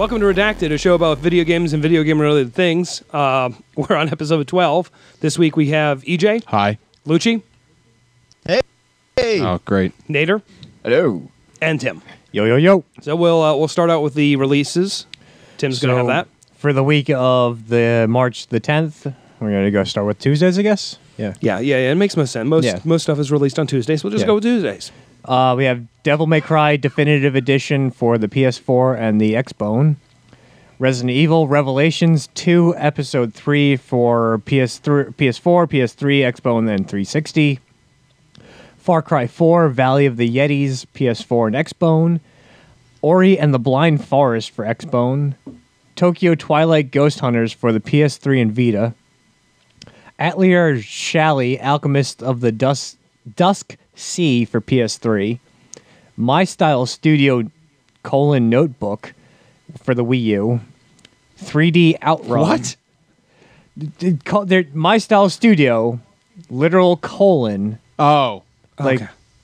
Welcome to Redacted, a show about video games and video game-related things. We're on episode 12. This week we have EJ. Hi. Lucci. Hey. Oh, great. Nader. Hello. And Tim. Yo, yo, yo. So we'll start out with the releases. Tim's going to have that. For the week of the March the 10th, we're going to go start with Tuesdays, I guess? Yeah. Yeah, it makes most sense. Most stuff is released on Tuesdays. We'll just go with Tuesdays. We have Devil May Cry Definitive Edition for the PS4 and the Xbone. Resident Evil Revelations 2 Episode 3 for PS4, PS3, Xbone, and 360. Far Cry 4 Valley of the Yetis, PS4 and Xbone. Ori and the Blind Forest for Xbone. Tokyo Twilight Ghost Hunters for the PS3 and Vita. Atelier Shally Alchemist of the Dusk Sea for PS3. My Style Studio : Notebook for the Wii U. 3D Outrun. What? My Style Studio, literal : Oh. like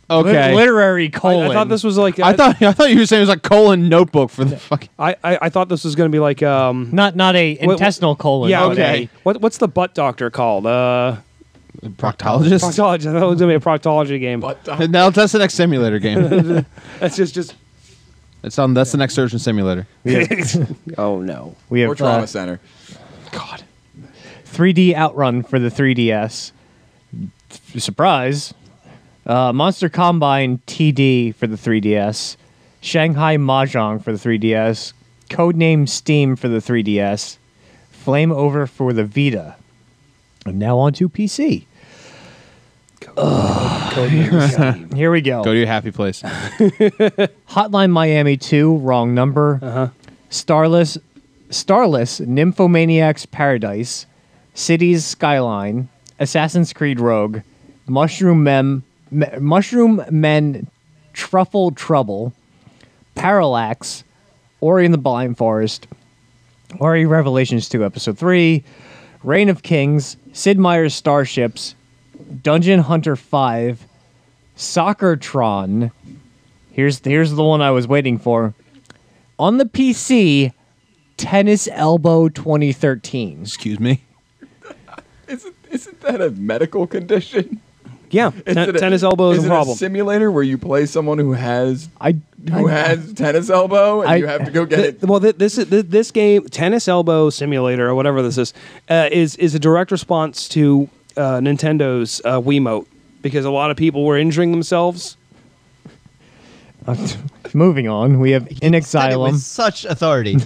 Okay. literary : I thought this was like... I thought you were saying it was like colon notebook for the fucking... I thought this was going to be like... not a intestinal colon. Yeah, but okay. What's the butt doctor called? Proctologist? Proctologist. I thought it was going to be a proctology game. No, that's the next simulator game. That's just... That's the next surgeon simulator. Oh, no. we have Or Trauma Center. God. 3D Outrun for the 3DS. Surprise. Monster Combine TD for the 3DS. Shanghai Mahjong for the 3DS. Codename Steam for the 3DS. Flame Over for the Vita. And now on to PC. Here we go. Go to your happy place. Hotline Miami 2, wrong number. Starless Nymphomaniac's Paradise. Cities Skyline. Assassin's Creed Rogue. Mushroom Men Truffle Trouble. Parallax. Ori and the Blind Forest. Ori Revelations 2 Episode 3. Reign of Kings. Sid Meier's Starships. Dungeon Hunter 5. Soccertron. Here's the one I was waiting for. On the PC, Tennis Elbow 2013. Excuse me? Isn't that a medical condition? Yeah, tennis elbow is a problem. Is it a simulator where you play someone who has tennis elbow and you have to go get it? Well, this game, Tennis Elbow Simulator, or whatever this is a direct response to Nintendo's Wiimote, because a lot of people were injuring themselves. Moving on, we have In Exilum. With such authority.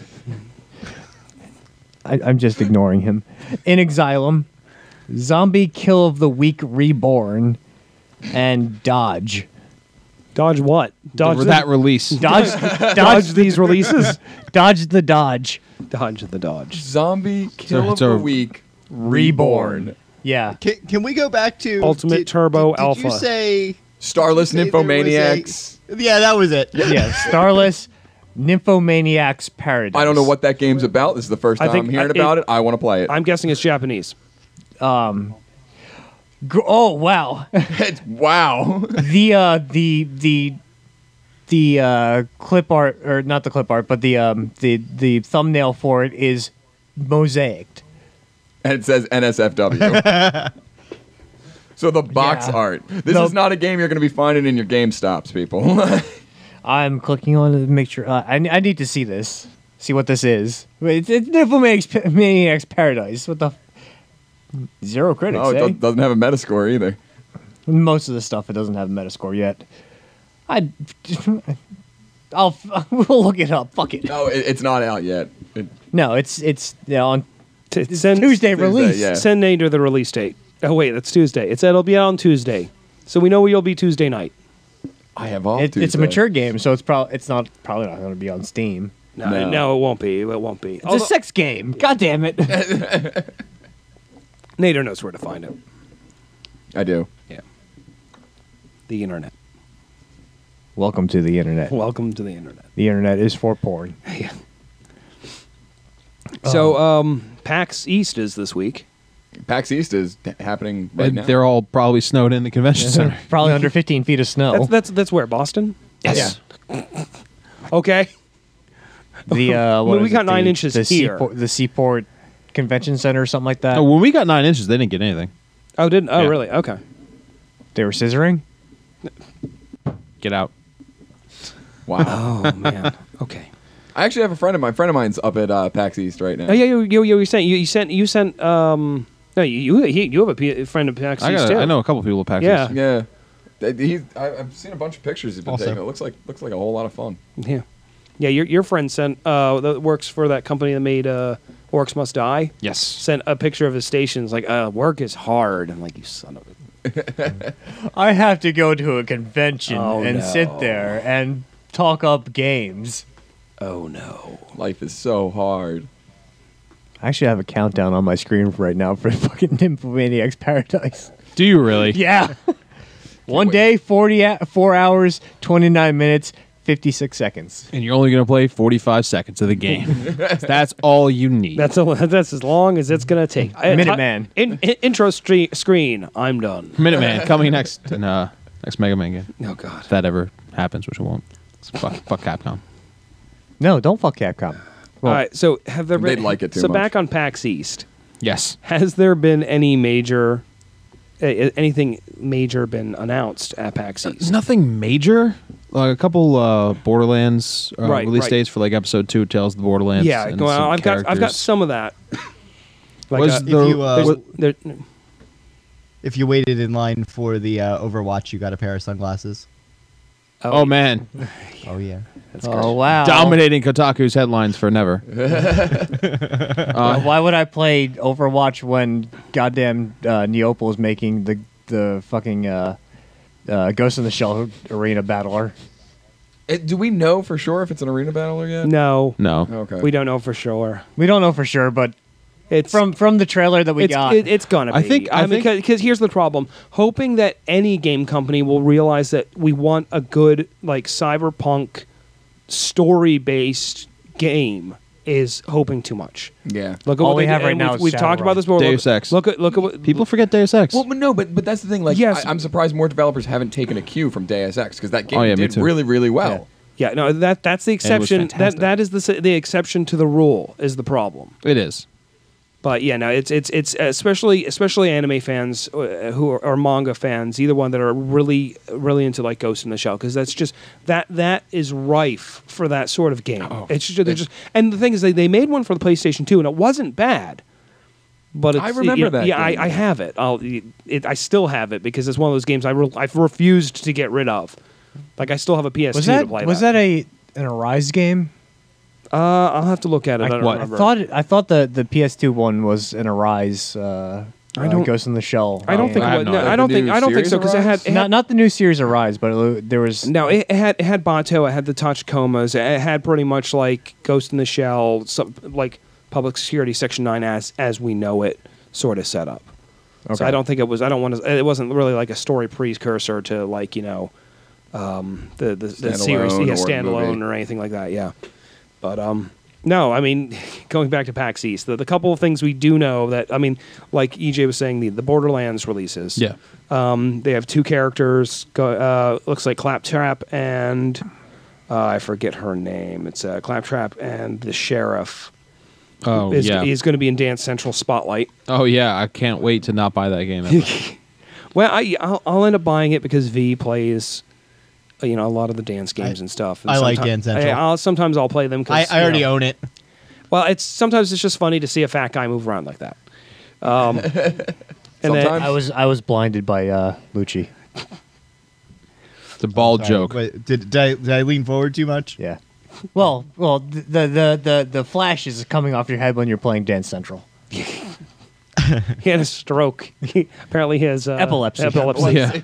I'm just ignoring him. In Exilum, Zombie Kill of the Week Reborn, and Dodge. Dodge what? Dodge that release. Dodge these releases. Dodge the Dodge. Dodge the Dodge. Zombie Kill of the Week Reborn. Yeah. Can we go back to Ultimate Turbo Alpha. Did you say Starless there Nymphomaniacs. Yeah, that was it. Yeah. Starless Nymphomaniac's Paradise. I don't know what that game's about. This is the first time I'm hearing about it. I want to play it. I'm guessing it's Japanese. Oh wow. Wow. The clip art, or not the clip art, but the thumbnail for it is mosaicked. And it says NSFW. So the box art. This is not a game you're going to be finding in your GameStops, people. I'm clicking on it to make sure. I need to see this. See what this is. Wait, it's Nymphomaniac's Paradise. What the? Zero critics. No, it doesn't have a Metascore either. Most of the stuff it doesn't have a Metascore yet. We'll look it up. Fuck it. No, it's not out yet. No, it's on Send Tuesday release. Yeah. Send Nader the release date. Oh wait, that's Tuesday. It'll be out on Tuesday, so we know you'll be Tuesday night. I have all It's a Tuesday. mature game, so it's probably not going to be on Steam. No, it won't be. It won't be. It's a sex game. God damn it. Nader knows where to find it. I do. Yeah. The internet. Welcome to the internet. Welcome to the internet. The internet is for porn. Yeah. So, PAX East is this week. PAX East is happening right now. They're all probably snowed in the convention center. Probably under 15 feet of snow. That's where, Boston? Yes. Okay. we got 9 inches here. The Seaport Convention Center or something like that. when we got 9 inches, they didn't get anything. Oh, didn't? Oh, Yeah. really? Okay. They were scissoring. Get out. Wow. Oh man. Okay. I actually have a friend of mine's up at PAX East right now. Oh yeah, you sent. No, you have a friend of PAX East too. I know a couple people at PAX Yeah. East. Yeah. I've seen a bunch of pictures he's been taking. It looks like a whole lot of fun. Yeah. Yeah, your friend sent that works for that company that made Orcs Must Die. Yes. Sent a picture of his stations like work is hard. I'm like, you son of a. I have to go to a convention and no. sit there and talk up games. Oh no. Life is so hard. I actually have a countdown on my screen right now for fucking Nymphomaniac's Paradise. Do you really? Yeah. One day, 4 hours, 29 minutes, 56 seconds. And you're only going to play 45 seconds of the game. That's all you need. That's as long as it's gonna take. Minuteman. Intro screen. I'm done. Minuteman coming next in next Mega Man game. Oh god. If that ever happens, which it won't. Fuck Capcom. No, don't fuck Capcom. All right. So have there They'd been? like it too so much. back on PAX East, Yes. has there been any major? Anything major been announced at PAX There's East? nothing major. Like a couple Borderlands Right, release right. dates for like episode 2 Tales of the Borderlands. Yeah, and well, some I've got characters. some of that. Like Was If you, there- if you waited in line for the Overwatch, you got a pair of sunglasses. Oh man, Oh yeah. Oh, wow. dominating Kotaku's headlines for never. Why would I play Overwatch when goddamn Neopal is making the fucking Ghost in the Shell arena battler? Do we know for sure if it's an arena battler yet? no, No. Okay. we don't know for sure. We don't know for sure, but It's from the trailer that we got, It's gonna be. I think- because here's the problem: hoping that any game company will realize that we want a good like cyberpunk story-based game is hoping too much. Yeah. Look at All what we they have did, right and now We've, is we've talked about Shadowrun. this before. Deus Ex. Look at what People forget Deus Ex. Well, no, but that's the thing. Like, Yes. I'm surprised more developers haven't taken a cue from Deus Ex because that game Oh, yeah, me did too. really, really well. Yeah, no, that's the exception. fantastic. That is the exception to the rule is the problem. It is. But yeah, no, it's especially anime fans who are manga fans, either one that are really into like Ghost in the Shell, because that's just that is rife for that sort of game. It's just, they're just, and the thing is they made one for the PlayStation 2 and it wasn't bad. But it's, I remember that Yeah, game. I have it. I still have it because it's one of those games I've refused to get rid of. Like I still have a PS2 to play. was that an Arise game? I'll have to look at it. I don't what? remember. I thought the PS2 one was an Arise. don't- Ghost in the Shell. I don't think. I It have was, no no, idea. I don't The think. new I don't think series so because it Arise? had not the new series Arise, but there was no. It had Bato. It had the Tachikomas. It had pretty much like Ghost in the Shell, some like Public Security Section 9 as we know it, sort of set up. So Okay. I don't think it was. I don't want to. It wasn't really like a story precursor to like the series, Standalone or standalone movie. or anything like that. Yeah, but no, I mean, going back to PAX East, the couple of things we do know that, I mean, like EJ was saying, the Borderlands releases. Yeah. They have two characters, looks like Claptrap and, I forget her name. It's Claptrap and the Sheriff. Oh is yeah. going to be in Dance Central Spotlight. Oh yeah. I can't wait to not buy that game. Ever. Well, I'll end up buying it because V plays, a lot of the dance games and stuff. And I like sometimes- Dance Central. Sometimes I'll play them. I already own it. Well, sometimes it's just funny to see a fat guy move around like that. And then, Sometimes. I was blinded by Lucci. It's a bald Sorry, joke. Wait, did I lean forward too much? Yeah. Well, the flash is coming off your head when you're playing Dance Central. he had a stroke. Apparently, he has Epilepsy. Yeah.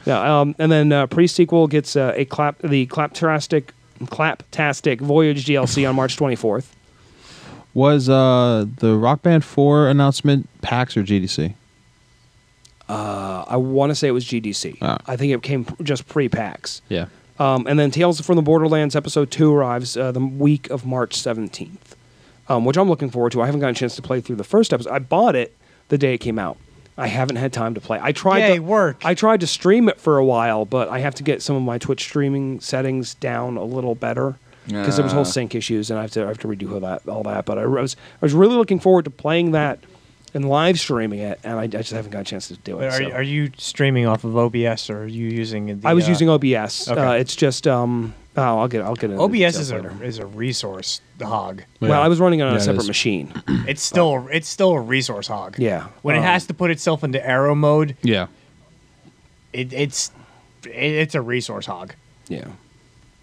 Yeah, and then pre-sequel gets the Claptastic Voyage DLC on March 24th. Was the Rock Band 4 announcement PAX or GDC? I want to say it was GDC. Ah. I think it came just pre-PAX. Yeah. And then Tales from the Borderlands Episode 2 arrives the week of March 17th, which I'm looking forward to. I haven't gotten a chance to play through the first episode. I bought it the day it came out. I haven't had time to play. I tried work. I tried to stream it for a while, but I have to get some of my Twitch streaming settings down a little better. because there was whole sync issues, and I have to redo all that. But I was really looking forward to playing that and live streaming it, and I just haven't got a chance to do it. Are you streaming off of OBS, or are you using? I was using OBS. Okay. It's just I'll get into OBS later. is a resource hog. Well, I was running it on a it separate is. machine. It's still a resource hog. Yeah. When it has to put itself into arrow mode, Yeah. it's a resource hog. Yeah.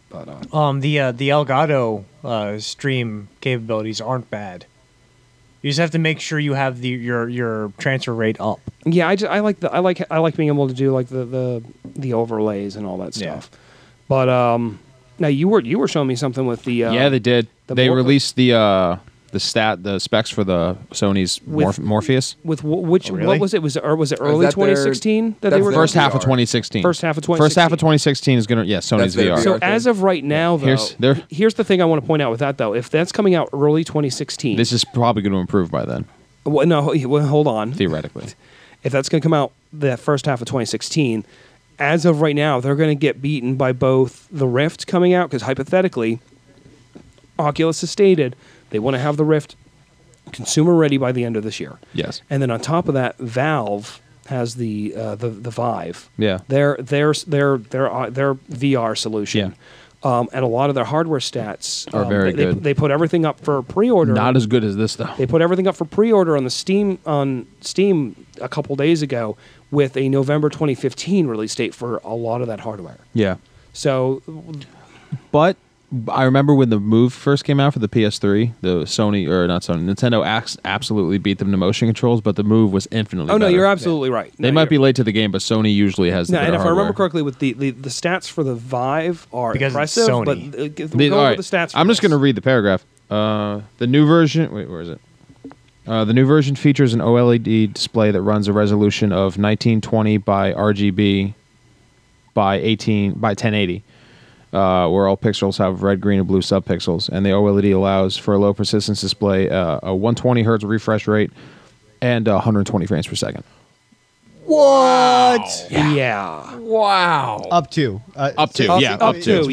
But The Elgato stream capabilities aren't bad. You just have to make sure you have your transfer rate up. yeah, I like being able to do like the overlays and all that stuff. But now you were showing me something with the Yeah, they did. the They Mor- released the specs for the Sony's With- Morpheus. with which really? what was it? Was it early that their- 2016 that they that's were their First half of VR. 2016. First half of First half of 2016. 2016 is gonna Sony's their VR. VR. So thing. as of right now, though, Here's here's the thing I want to point out with that though. If that's coming out early 2016, This is probably going to improve by then, hold on. theoretically. If that's going to come out the first half of 2016, as of right now, they're going to get beaten by both the Rift coming out, because hypothetically, Oculus has stated they want to have the Rift consumer ready by the end of this year. Yes. And then on top of that, Valve has the Vive. Yeah. Their VR solution. And a lot of their hardware stats Are very they, good. They put everything up for pre-order. Not as good as this though. They put everything up for pre-order on Steam a couple days ago with a November 2015 release date for a lot of that hardware. Yeah. So But I remember when the Move first came out for the PS3, Nintendo absolutely beat them to motion controls, but the Move was infinitely better. you're absolutely right. They might be late to the game, but Sony usually has the No, better and if I hardware. remember correctly, with the stats for the Vive are Because it's impressive, Sony. but All go over right. the stats. I'm just going to read the paragraph. The new version. Wait, where is it? The new version features an OLED display that runs a resolution of 1920 by RGB by 1080, where all pixels have red, green, and blue subpixels, and the OLED allows for a low persistence display, a 120 hertz refresh rate, and 120 frames per second. What? Yeah. Wow. Up to. Up to, Up- yeah, up up to, to.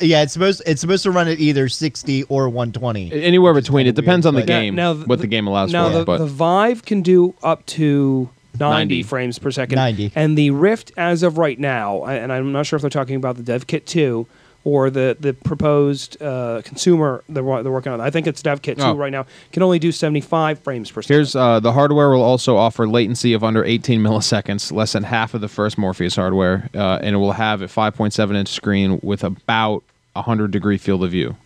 yeah. It's supposed to run at either 60 or 120. Anywhere between. kinda It depends on the weird, game, what the game allows now for. the But Vive can do up to 90 90. frames per second. 90. And the Rift, as of right now, and I'm not sure if they're talking about the Dev Kit 2 or the proposed consumer they're working on. I think it's Dev Kit 2 Oh. right now. Can only do 75 frames per second. here's the hardware will also offer latency of under 18 milliseconds, less than half of the first Morpheus hardware, and it will have a 5.7-inch screen with about 100-degree field of view.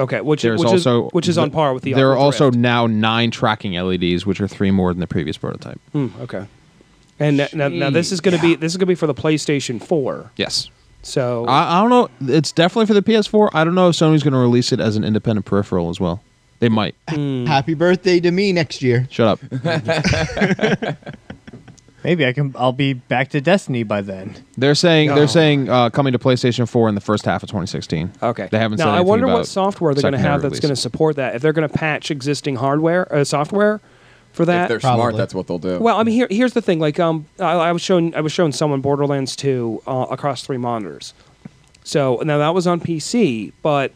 Okay, which There's is also on par with the There are Oculus also Rift. now 9 tracking LEDs, which are 3 more than the previous prototype. Okay. And now this is going to be for the PlayStation 4. Yes. So I don't know. It's definitely for the PS4. I don't know if Sony's going to release it as an independent peripheral as well. They might. Happy birthday to me next year. Shut up. Maybe I'll be back to Destiny by then. They're saying coming to PlayStation 4 in the first half of 2016. okay. They haven't said now I anything wonder about what software they're going to secondary have that's going to release. support that. If they're going to patch existing hardware software for that. If they're smart, Probably. that's what they'll do. Well, I mean, here's the thing. Like, I was showing someone Borderlands 2 across 3 monitors. So now that was on PC, but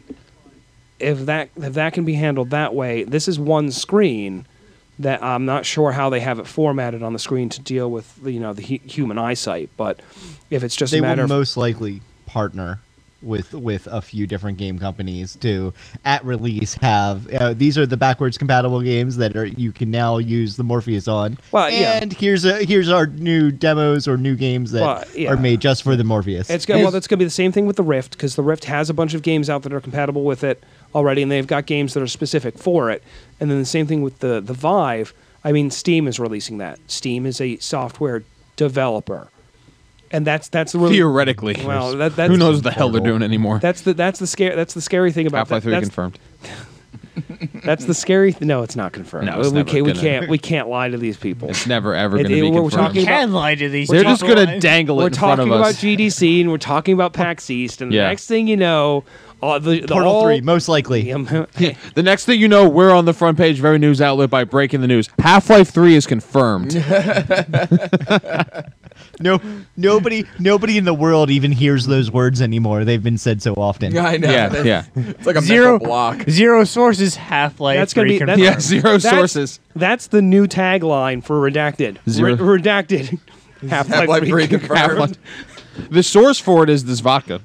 if that can be handled that way, this is one screen that I'm not sure how they have it formatted on the screen to deal with the human eyesight. But if it's just They a matter will of most likely partner with a few different game companies to at release have these are the backwards compatible games that you can now use the Morpheus on. Well, yeah. And here's our new demos or new games that Well, yeah. are made just for the Morpheus. That's going to be the same thing with the Rift, because the Rift has a bunch of games out that are compatible with it already, and they've got games that are specific for it. And then the same thing with the Vive. I mean, Steam is releasing that. Steam is a software developer, and that's really Theoretically. Well, that's Who knows what the hell they're doing anymore? That's the scary thing about Half-Life that. 3 That's, confirmed. that's the scary. No, it's not confirmed. No, it's we never gonna- we can't lie to these people. It's never, ever It- going to be we're confirmed. talking You about- can lie to these. They're just people. going to dangle it We're in front talking of about us. GDC and we're talking about PAX East, and Yeah. the next thing you know, Portal 3, most likely. The next thing you know, we're on the front page of every news outlet by breaking the news. Half-Life 3 is confirmed. No, nobody in the world even hears those words anymore. They've been said so often. I know. Yeah. It's like a Zero mental block. Zero sources. Half-Life. That's gonna be confirmed. Yeah, zero sources. That's the new tagline for Redacted. Zero. Redacted. Half-Life 3 confirmed. Half-Life. The source for it is this vodka.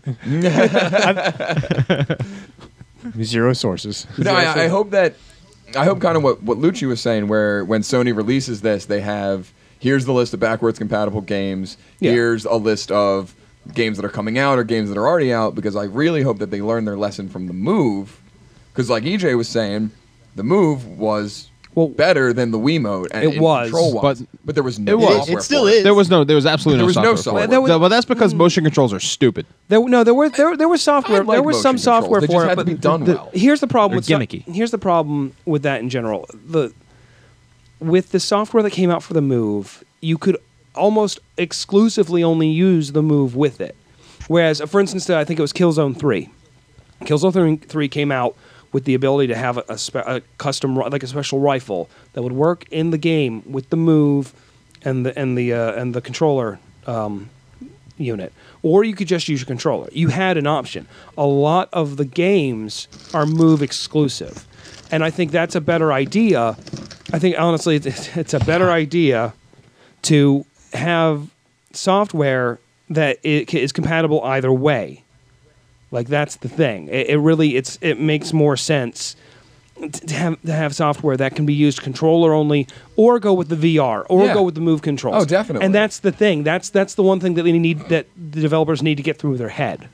Zero sources. No, I hope kind of what Lucci was saying, where when Sony releases this, they have, here's the list of backwards compatible games. Yeah. Here's a list of games that are coming out or games that are already out, because I really hope that they learn their lesson from the Move. Because like EJ was saying, the Move was better than the Wiimote. And It was, control-wise, but there was no was. software It still for is. There was absolutely There no was software. no for it. software. Well, that's because motion controls are stupid. There was software. I like There was some motion controls. software They for just it, had but to be done well. Here's the problem They're with gimmicky. here's the problem with that in general. With the software that came out for the Move, you could almost exclusively only use the Move with it. Whereas, for instance, I think it was Killzone 3. Killzone 3 came out with the ability to have a custom, like a special rifle that would work in the game with the Move and the controller unit, or you could just use your controller. You had an option. A lot of the games are Move exclusive, and I think that's a better idea. I think honestly, it's a better idea to have software that is compatible either way. Like that's the thing. It makes more sense to have software that can be used controller only, or go with the VR, or Yeah. go with the Move controls. Oh, definitely. And that's the thing. That's the one thing that the developers need to get through their head.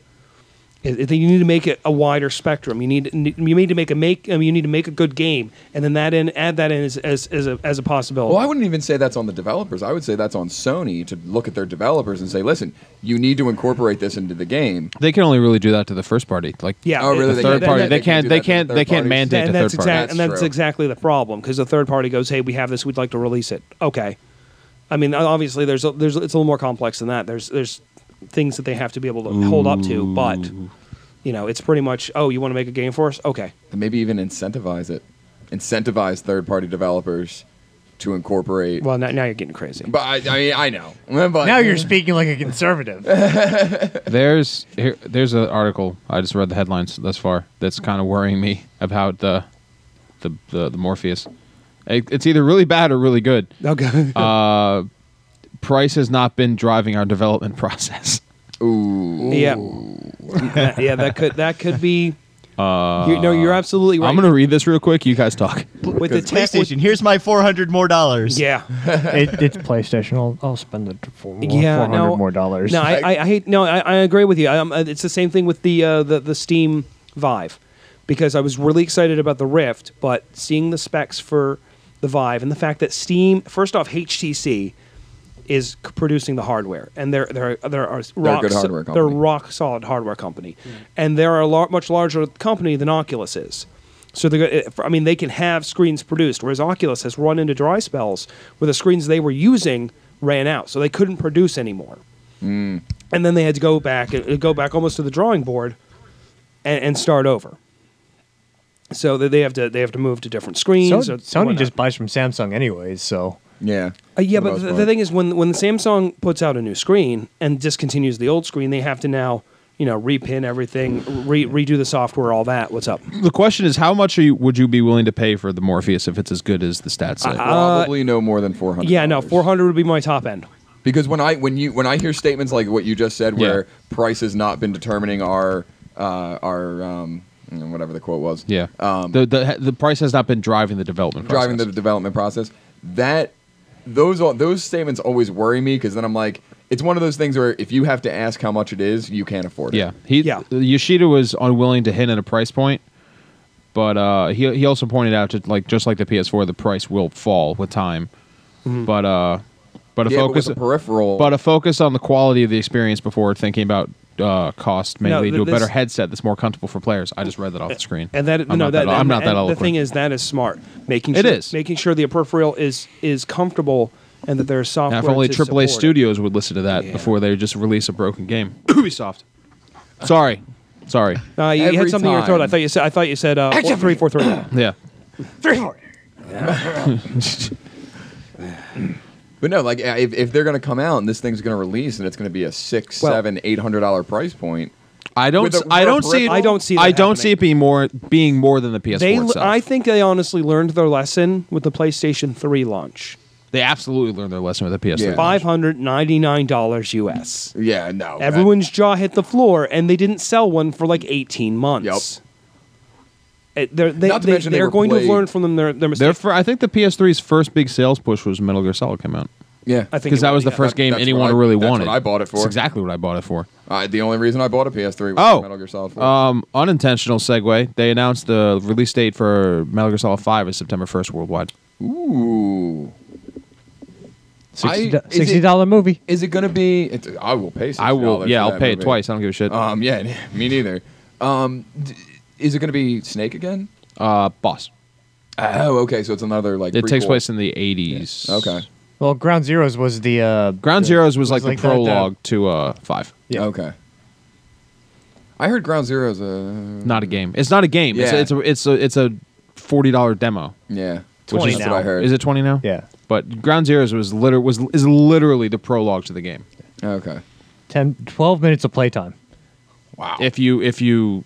You need to make it a wider spectrum. You need to make a good game, and then add that in as a possibility. Well, I wouldn't even say that's on the developers. I would say that's on Sony to look at their developers and say, listen, you need to incorporate this into the game. They can only really do that to the first party. Like Yeah. Oh, really? the third party. They They can't can't. do They that to can't. the They third can't parties. mandate And the that's third party. That's that's true. exactly the problem, because the third party goes, "Hey, we have this. We'd like to release it." Okay. I mean, obviously, it's a little more complex than that. There's things that they have to be able to hold up to, but it's pretty much, oh, you want to make a game for us? Okay. And maybe even incentivize it. Incentivize third-party developers to incorporate. Well, now you're getting crazy. But I know. But Now you're speaking like a conservative. There's an article. I just read the headlines thus far. That's kind of worrying me about the Morpheus. It's either really bad or really good. Okay. Price has not been driving our development process. Ooh. Yeah. Yeah, that could be. You're absolutely right. I'm gonna read this real quick. You guys talk. with the tech. PlayStation, here's my $400 more. Yeah. It's PlayStation. I'll spend it for Yeah, $400 more. No, I hate. No, I agree with you. It's the same thing with the Steam Vive, because I was really excited about the Rift, but seeing the specs for the Vive and the fact that Steam, first off, HTC is producing the hardware, and they're a good hardware company. They're a rock solid hardware company, and they're a much larger company than Oculus is. So they can have screens produced, whereas Oculus has run into dry spells where the screens they were using ran out, so they couldn't produce anymore. And then they had to go back almost to the drawing board and start over. So that they have to move to different screens. So, or Sony whatnot. just buys from Samsung anyways, so Yeah. Yeah, for but most the part. thing is, when Samsung puts out a new screen and discontinues the old screen, they have to now, repin everything, redo the software, all that. What's up? The question is, how much would you be willing to pay for the Morpheus if it's as good as the stats say? Probably no more than $400. Yeah, no, 400 would be my top end. Because when I hear statements like what you just said, where price has not been determining our whatever the quote was. Yeah. The price has not been driving the development process. Driving the development process. Those statements always worry me, because then I'm like, it's one of those things where if you have to ask how much it is, you can't afford it. Yeah. Yoshida was unwilling to hint at a price point, but he also pointed out just like the PS4, the price will fall with time. But a focus with the peripheral. But a focus on the quality of the experience before thinking about cost may lead to a better headset that's more comfortable for players. I just read that off the screen. And I'm not that eloquent. The thing is, that is smart. Making sure the peripheral is comfortable, and that there's software. Now, if only to AAA support it. studios would listen to that before they just release a broken game. Ubisoft. Sorry. You Every had something in your throat. time. I thought you said 343. Yeah. 340. But no, like if they're going to come out and this thing's going to release and it's going to be a $600, $700, $800 price point. I don't see it being more than the PS4 itself. I think they honestly learned their lesson with the PlayStation 3 launch. They absolutely learned their lesson with the PS3. Yeah. $599 US. Yeah, no. Everyone's jaw hit the floor, and they didn't sell one for like 18 months. Yep. They're going to have learned from them their mistakes. I think the PS3's first big sales push was Metal Gear Solid came out. Yeah, I think because that was the first game anyone really wanted. That's what I bought it for. That's exactly what I bought it for. The only reason I bought a PS3 was Metal Gear Solid 4. Unintentional segue. They announced the release date for Metal Gear Solid 5 is September 1st worldwide. Ooh. $60 movie. Is it going to be... I will pay $60. I will. Yeah, I'll pay it movie. twice. I don't give a shit. Yeah, me neither. Is it going to be Snake again? Boss. Oh, okay. So it's another like. It takes prequel. place in the 80s. Yeah. Okay. Well, Ground Zeroes was the Ground Zeroes was like the like prologue to 5. Yeah. Okay. I heard Ground Zeroes. Not a game. It's not a game. Yeah. It's a $40 demo. Yeah. 20 That's now. what I heard. Is it 20 now? Yeah. But Ground Zeroes is literally the prologue to the game. Okay. 12 minutes of playtime. Wow. If you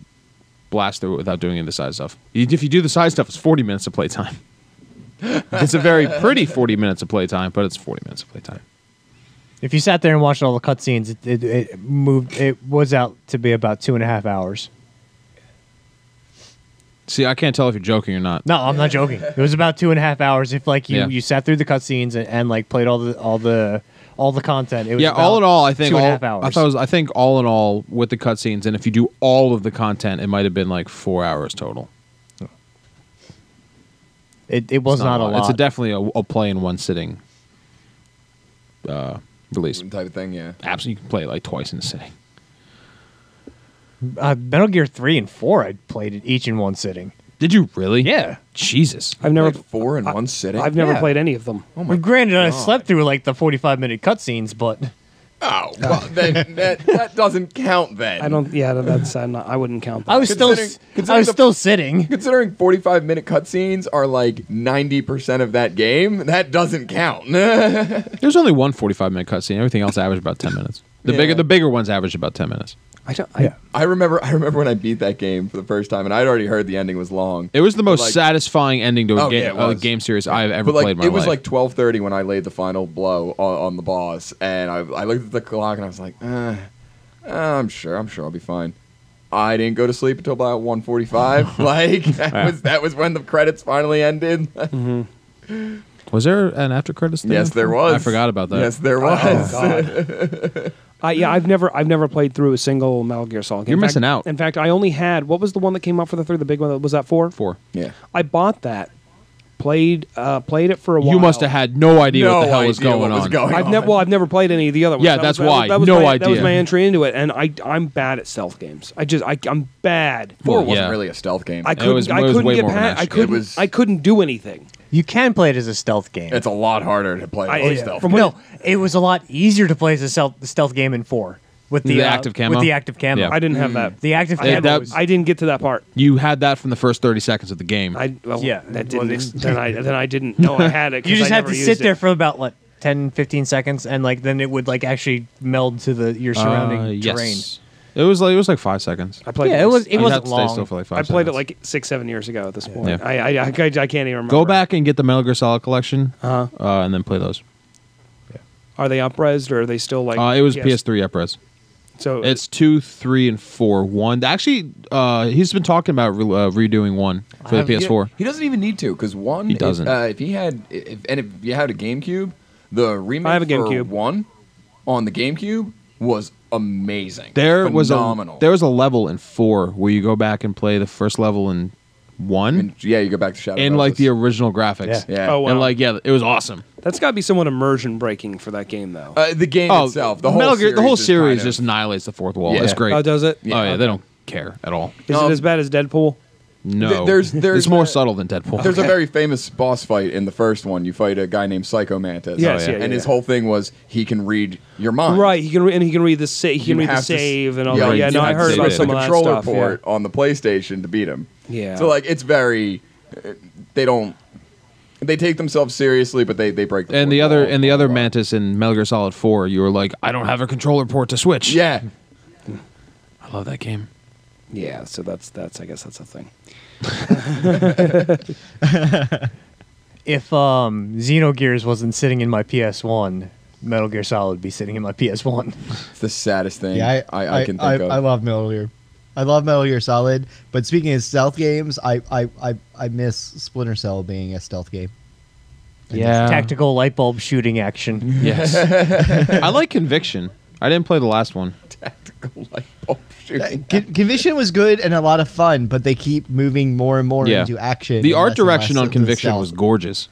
blast through it without doing any of the side stuff. If you do the side stuff, it's 40 minutes of playtime. It's a very pretty 40 minutes of playtime, but it's 40 minutes of playtime. If you sat there and watched all the cutscenes, it moved. It was out to be about 2.5 hours. See, I can't tell if you're joking or not. No, I'm not joking. It was about 2.5 hours. If like you sat through the cutscenes and like played all the content. It was all in all, I think 2.5 hours. I think all in all with the cutscenes, and if you do all of the content, it might have been like 4 hours total. It was not a lot. It's definitely a play in one sitting release type of thing. Yeah. Absolutely, you can play it like twice in a sitting. Metal Gear 3 and 4, I played it each in one sitting. Did you really? Yeah. Jesus. I've never Played 4 in one sitting. I've never played any of them. Oh my Granted, I God. slept through like the 45-minute cutscenes, but Oh, well, then that doesn't count. Then I don't. Yeah, that's. I wouldn't count that. I was Considering still sitting. Considering 45-minute cutscenes are like 90% of that game, that doesn't count. There's only one 45-minute cutscene. Everything else averaged about 10 minutes. The bigger ones averaged about 10 minutes. I remember when I beat that game for the first time, and I'd already heard the ending was long. It was the most like- satisfying ending to Oh, a yeah, it was. game series I've ever But like played in my it was life. like 12:30 when I laid the final blow on the boss, and I looked at the clock and I was like, I'm sure I'll be fine. I didn't go to sleep until about 1:45. Like that was when the credits finally ended. Was there an after credits thing? Yes, there was. I forgot about that. Yes, there was. God. I've never played through a single Metal Gear Solid game. You're missing out. In fact, I only had what was the one that came out for the 3, the big one? Was that 4? 4. Yeah. I bought that, played it for a while. You must have had no idea what the hell was idea going what was on. going I've never played any of the other ones. Yeah, That that's was- why. That was No my, That was idea. my entry into it, and I'm bad at stealth games. I'm bad. 4 Well, wasn't yeah. really a stealth game. I couldn't. was I couldn't way get more of an past. action. I couldn't do anything. You can play it as a stealth game. It's a lot harder to play as a stealth. game. No, it was a lot easier to play as a stealth game in 4 with the active camo? With the active camo. Yeah. I didn't have that. The active Yeah, camo. that- was, I didn't get to that part. You had that from the first 30 seconds of the game. Yeah. That didn't. Then I didn't know I had it. 'cause you just I had never to used sit there it. for about what 10, 15 seconds, and like then it would like actually meld to your surrounding terrain. Yes. It was like 5 seconds. I played. Yeah, it was. It You had wasn't to stay long. still for like 5 I played it seconds. like 6-7 years ago at this point. Yeah. I can't even remember. Go back and get the Metal Gear Solid collection, Uh-huh. and then play those. Are they up-resed or are they still like? It was PS PS3 upres. So It's 2, 3, and 4. 1. Actually, he's been talking about redoing 1 for the PS4. He doesn't even need to, because 1. He doesn't. If you had a GameCube, the remake I have a for GameCube. 1 on the GameCube was amazing. There Phenomenal. was a level in 4 where you go back and play the first level in 1 And, yeah, you go back to Shadow. in like the original graphics. Yeah. Oh, wow. And like it was awesome. that's got to be somewhat immersion breaking for that game though. The game itself, the whole Metal Gear, the whole is series kind of- just annihilates the fourth wall. Yeah. It's great. Oh, does it? Oh yeah, they don't care at all. Is it as bad as Deadpool? No, There's it's more a- subtle than Deadpool. There's a very famous boss fight in the first one. You fight a guy named Psycho Mantis. Yes, yeah. And his whole thing was he can read your mind. Right. He can read the he can You read the have to save and all yeah, that. Yeah, you no, I have to heard about switch some the of that controller stuff. port on the PlayStation to beat him. Yeah. So like it's very they don't They take themselves seriously, but they break. And the other Mantis in Metal Gear Solid 4, you were like, I don't have a controller port to switch. Yeah. I love that game. Yeah, so that's I guess that's a thing. If Xenogears wasn't sitting in my PS1, Metal Gear Solid would be sitting in my PS1. It's the saddest thing Yeah, I can think of. I love Metal Gear. I love Metal Gear Solid, but speaking of stealth games, I miss Splinter Cell being a stealth game. Yeah. Tactical light bulb shooting action. Yes. I like Conviction. I didn't play the last one. Tactical light bulb shooting. Conviction was good and a lot of fun, but they keep moving more and more into action. The and art less and direction less on of the Conviction stealth. was gorgeous.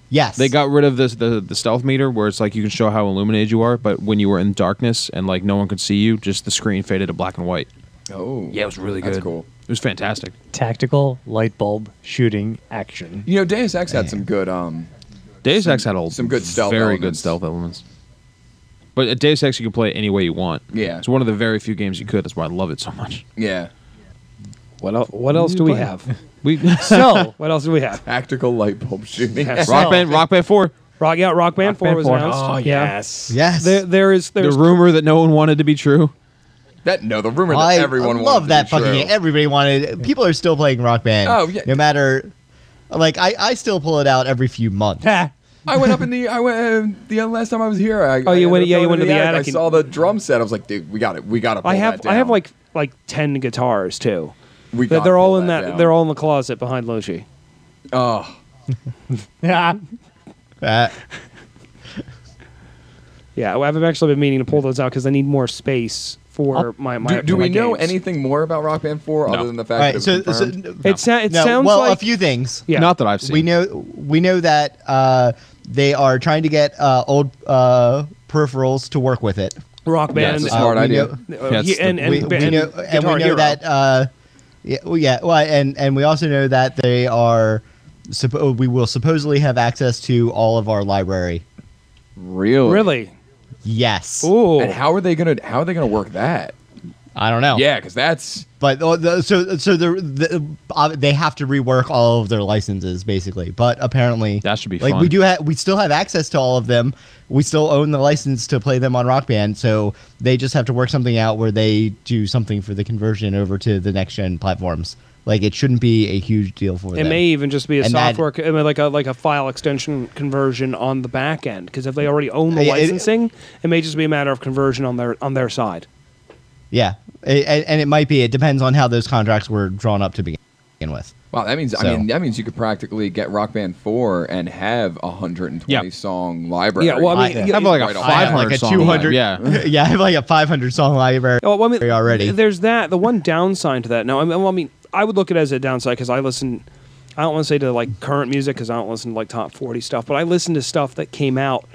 Yes. They got rid of the stealth meter where it's like you can show how illuminated you are, but when you were in darkness and like no one could see you, just the screen faded to black and white. Oh. Yeah, it was really good. That's cool. It was fantastic. Tactical light bulb shooting action. You know, Deus Ex had some good Deus Ex had some good stealth very elements. good stealth elements. But at Deus Ex, you can play it any way you want. Yeah. It's one of the very few games you could. That's why I love it so much. Yeah. What else do we have? So, What else do we have? Tactical light bulb shooting. Yes. Rock Band 4. Rock Band 4 Band was 4. announced. Oh, Yeah. yes. Yes. There's The rumor that no one wanted to be true. The rumor that I everyone love wanted that to be fucking true. game. Everybody wanted. People are still playing Rock Band. Oh, yeah. No matter, like I still pull it out every few months. I went up in the the last time I was here. You went to the I attic and- saw the drum set. I was like, dude, we got it. We got to. I have like 10 guitars too. We They're gotta all pull in that. down. They're all in the closet behind Loshi. Oh, yeah. Yeah, I've actually been meaning to pull those out because I need more space for my. do we my know games. anything more about Rock Band 4 No. other than the All fact right. that So, it was confirmed? It no, sounds well, like a few things. Yeah. Not that I've seen. We know that they are trying to get old peripherals to work with it. Rock Band. That's a smart we idea. Yes, and we know Guitar Hero. that. And we also know that they are. We will supposedly have access to all of our library. Really? Yes. Ooh. And how are they gonna work that? I don't know. Yeah, because that's But they have to rework all of their licenses basically. But apparently That should be like fun. we still have access to all of them. We still own the license to play them on Rock Band. So they just have to work something out where they do something for the conversion over to the next gen platforms. Like it shouldn't be a huge deal for them. It may even just be a And that- software, like a file extension conversion on the back end. Because if they already own the Yeah, licensing, it may just be a matter of conversion on their side. Yeah, and it might be. It depends on how those contracts were drawn up to begin with. wow. That means So- that means you could practically get Rock Band 4 and have a 120 song library. Yeah, well, I mean, I have like a Right off. 500 like a song 200. library. Yeah, I have like a 500 song library. Oh, well, I mean, already. There's that. The one downside to that. No, I mean, I would look at it as a downside because I listen. I don't want to say to like current music because I don't listen to like top 40 stuff, but I listen to stuff that came out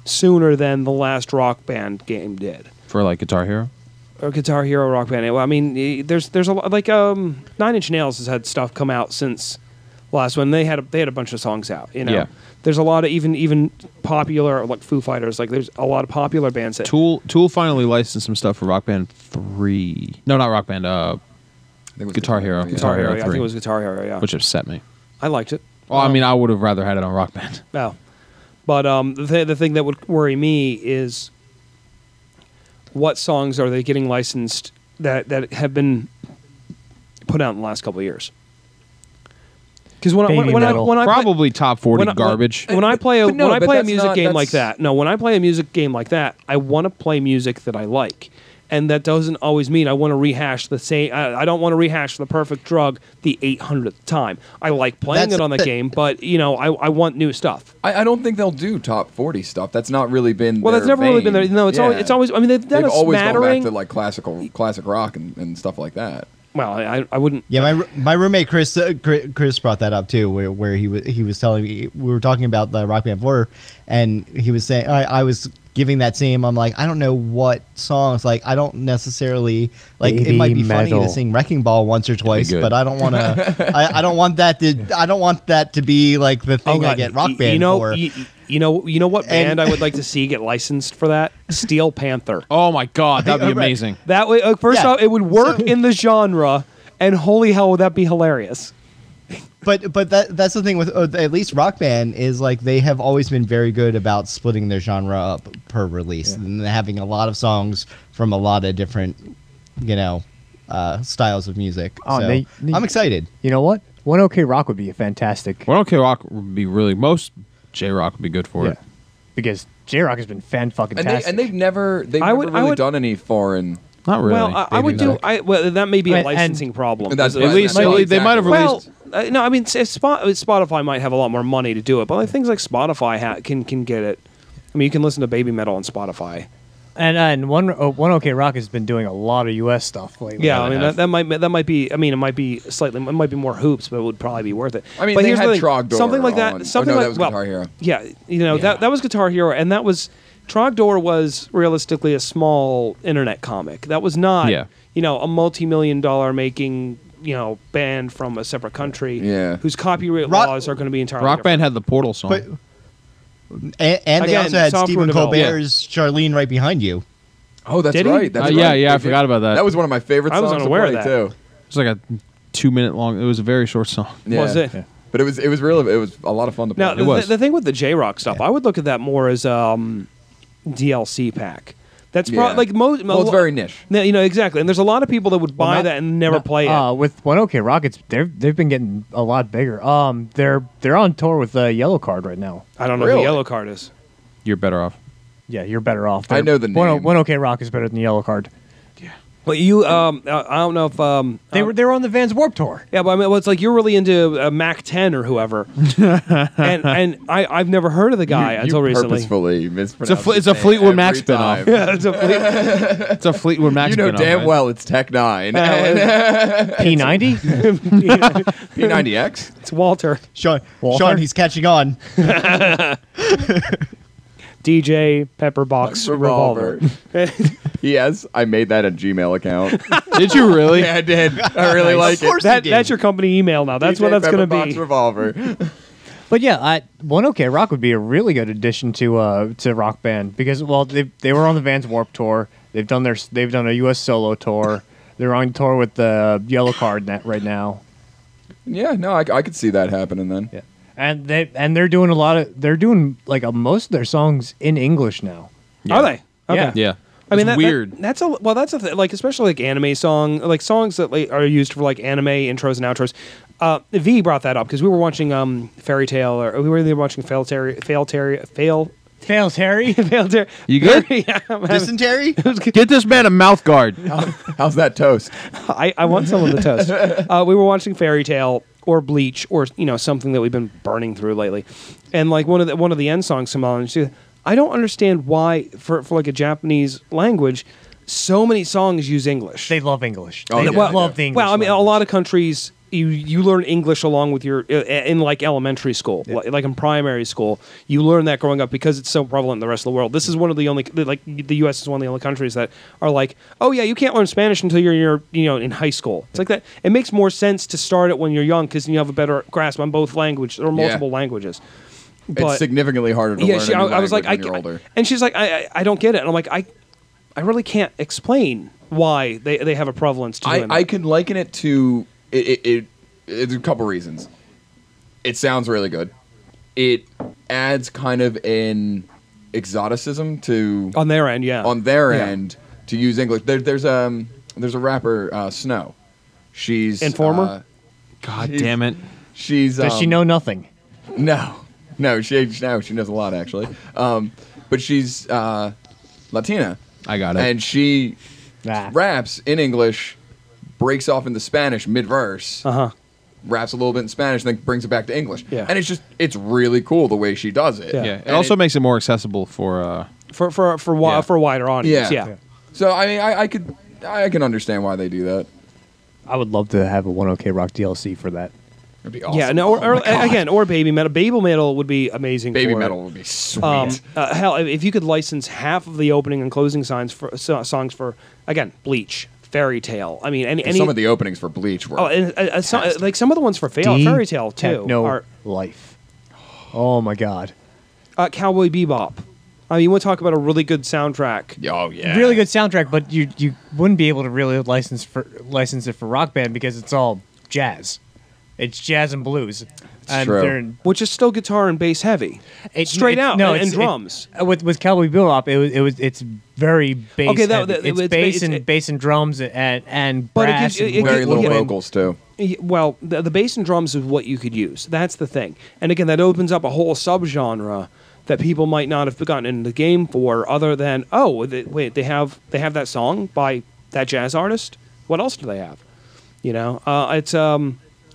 sooner than the last Rock Band game did. For like Guitar Hero. Or Guitar Hero, Rock Band. Well, I mean, there's a lot like 9 Inch Nails has had stuff come out since last one. They had a bunch of songs out. You know, Yeah. there's a lot of even popular like Foo Fighters. Like there's a lot of popular bands that Tool finally licensed some stuff for Rock Band 3. No, not Rock Band. I think it was Guitar Hero. yeah. Guitar Hero. Hero Yeah, I think 3. it was Guitar Hero. Yeah, Which upset me. I liked it. Well, I mean, I would have rather had it on Rock Band. No, but the thing that would worry me is what songs are they getting licensed that have been put out in the last couple of years? Because when Baby I metal. Probably top 40 when I- garbage. when I play a But no, when I but play a that's music not- game like that's- that, no, when I play a music game like that, I want to play music that I like. And that doesn't always mean I want to rehash the same. I don't want to rehash The Perfect Drug the 800th time. I like playing That's it on the the- game, but I want new stuff. I don't think they'll do top 40 stuff. That's not really been. Well, that's their never really been there. vein. No, it's Yeah. always. I mean, they've done They've a always gone smattering. back to like classic rock and stuff like that. Well, I wouldn't. Yeah, my roommate Chris brought that up too, where he was telling me, we were talking about the Rock Band 4, and he was saying I was giving that same. I'm like, I don't know what songs. Like, I don't necessarily like. It Baby might be funny metal. to sing Wrecking Ball once or twice, good. but I don't want to. I don't want that to. I don't want that to be like the thing I get Rock Band for. You know what And- band I would like to see get licensed for that? Steel Panther. Oh my God, that'd be Right. That way, first Yeah. off, it would work So- in the genre, and holy hell, would that be hilarious? But that's the thing with at least Rock Band is like they have always been very good about splitting their genre up per release and having a lot of songs from a lot of different, styles of music. Oh, so I'm excited. You know what? One OK Rock would be a fantastic. One OK Rock would be most J Rock would be good for it. Because J Rock has been fan-fucking-tastic. And they've never really done any foreign. Not really. Well, I would do. Well, that may be a licensing problem. That's At least they might have released. Well, no, I mean Spotify might have a lot more money to do it, but like things like Spotify can get it. I mean, you can listen to Baby Metal on Spotify. And One OK Rock has been doing a lot of U.S. stuff lately. Yeah, I mean that might be. I mean, it might be more hoops, but it would probably be worth it. I mean, but they here's had the thing, Trogdor something like that. on. Something that like was Guitar Hero. Yeah, that was Guitar Hero, and that was Trogdor was realistically a small internet comic. That was not a multi-million-dollar making band from a separate country whose copyright laws are going to be entirely Rock Band different. had the Portal song. But and they Again, also had software Stephen developed. Colbert's Charlene right behind you. Oh, that's Did he? right. That's yeah, right. I forgot about that. That was one of my favorite I was songs unaware to of play that. too. It was like a 2-minute long. It was a very short song. Yeah. Was it? But it was really it was a lot of fun to play. Now, It was. the thing with the J-Rock stuff, I would look at that more as DLC pack. That's probably like most. Well, it's very niche. Exactly. And there's a lot of people that would buy that and never play it. With One OK Rock, they've been getting a lot bigger. They're on tour with Yellow Card right now. I don't know Really? who Yellow Card is. You're better off. Yeah, you're better off. I know the name. One OK Rock is better than Yellow Card. Well, you, I don't know if They were on the Vans Warped Tour. Yeah, but I mean, it's like you're really into Mac 10 or whoever, and I've never heard of the guy until recently. Purposefully mispronounced It's a his name Fleetwood Mac every spinoff. time. Yeah, it's a It's a Fleetwood Mac. You know spinoff, damn right? well it's Tech 9. P90. P90X? it's Walter Sean, he's catching on. DJ Pepperbox Revolver. Yes, I made that a Gmail account. Did you really? Yeah, I did. I really like it. That's your company email now. That's what DJ that's going to Pepperbox be. Revolver. But yeah, One OK Rock would be a really good addition to Rock Band because they were on the Vans Warped Tour. They've done a U.S. solo tour. They're on tour with the Yellow Card right now. Yeah, no, I could see that happening then. Yeah, and they're doing most of their songs in English now. Are they? Okay. Yeah. Yeah. I mean, It's weird. That's a thing. Like especially like anime songs that are used for like anime intros and outros. V brought that up because we were watching Fairy Tale, or we were either watching Fail Terry. Fails Harry. Fail Terry. You good? Yeah, I'm having- Dysentery? Get this man a mouth guard. How's that toast? I want some of the toast. We were watching Fairy Tale or Bleach or something that we've been burning through lately, and like one of the end songs come on, and she, I don't understand why for like a Japanese language, so many songs use English. They love English. Oh, They yeah, love the English. Well, I mean, a language. lot of countries you learn English along with your in like elementary school, like in primary school. You learn that growing up because it's so prevalent in the rest of the world. This is one of the only the U.S. is one of the only countries that are like, oh yeah, you can't learn Spanish until you're in high school. It's like that. It makes more sense to start it when you're young because you have a better grasp on both languages or multiple languages. It's significantly harder to learn a new I was like, language when you're older. and she's like, I don't get it. And I'm like, I really can't explain why they have a prevalence to doing that. I can liken it to it's a couple reasons. It sounds really good. It adds kind of an exoticism to on their end, yeah. on their end to use English. There's a rapper Snow. She's Informer? God damn it. She's Does she know nothing? No, she knows a lot actually. But she's Latina. I got it. And she Ah. raps in English, breaks off into Spanish mid-verse, raps a little bit in Spanish, then brings it back to English. Yeah. And it's really cool the way she does it. Yeah. Yeah. It And also makes it more accessible for for a wider audience. Yeah. Yeah. So I mean, I can understand why they do that. I would love to have a One OK Rock DLC for that. It'd be awesome. Yeah, no, or Baby Metal. Baby Metal would be amazing. Baby for Metal it. would be sweet. Hell, if you could license half of the opening and closing songs for again Bleach, Fairy Tale. I mean, any some of the openings for Bleach were. like some of the ones for Fairy Tale too Techno are Life. Oh my God. Cowboy Bebop. I mean, you want to talk about a really good soundtrack? Oh yeah. Really good soundtrack, but you wouldn't be able to really license it for Rock Band because it's all jazz. It's jazz and blues. And true. they're- which is still guitar and bass heavy, straight out, and it's- drums. With Cowboy Bebop, it's very bass. Okay, heavy. it's It's bass and drums and But brass. it- and it- Very it- little yeah. vocals too. Well, the bass and drums is what you could use. That's the thing. And again, that opens up a whole subgenre that people might not have gotten into the game for, other than they have that song by that jazz artist. What else do they have? You know, it's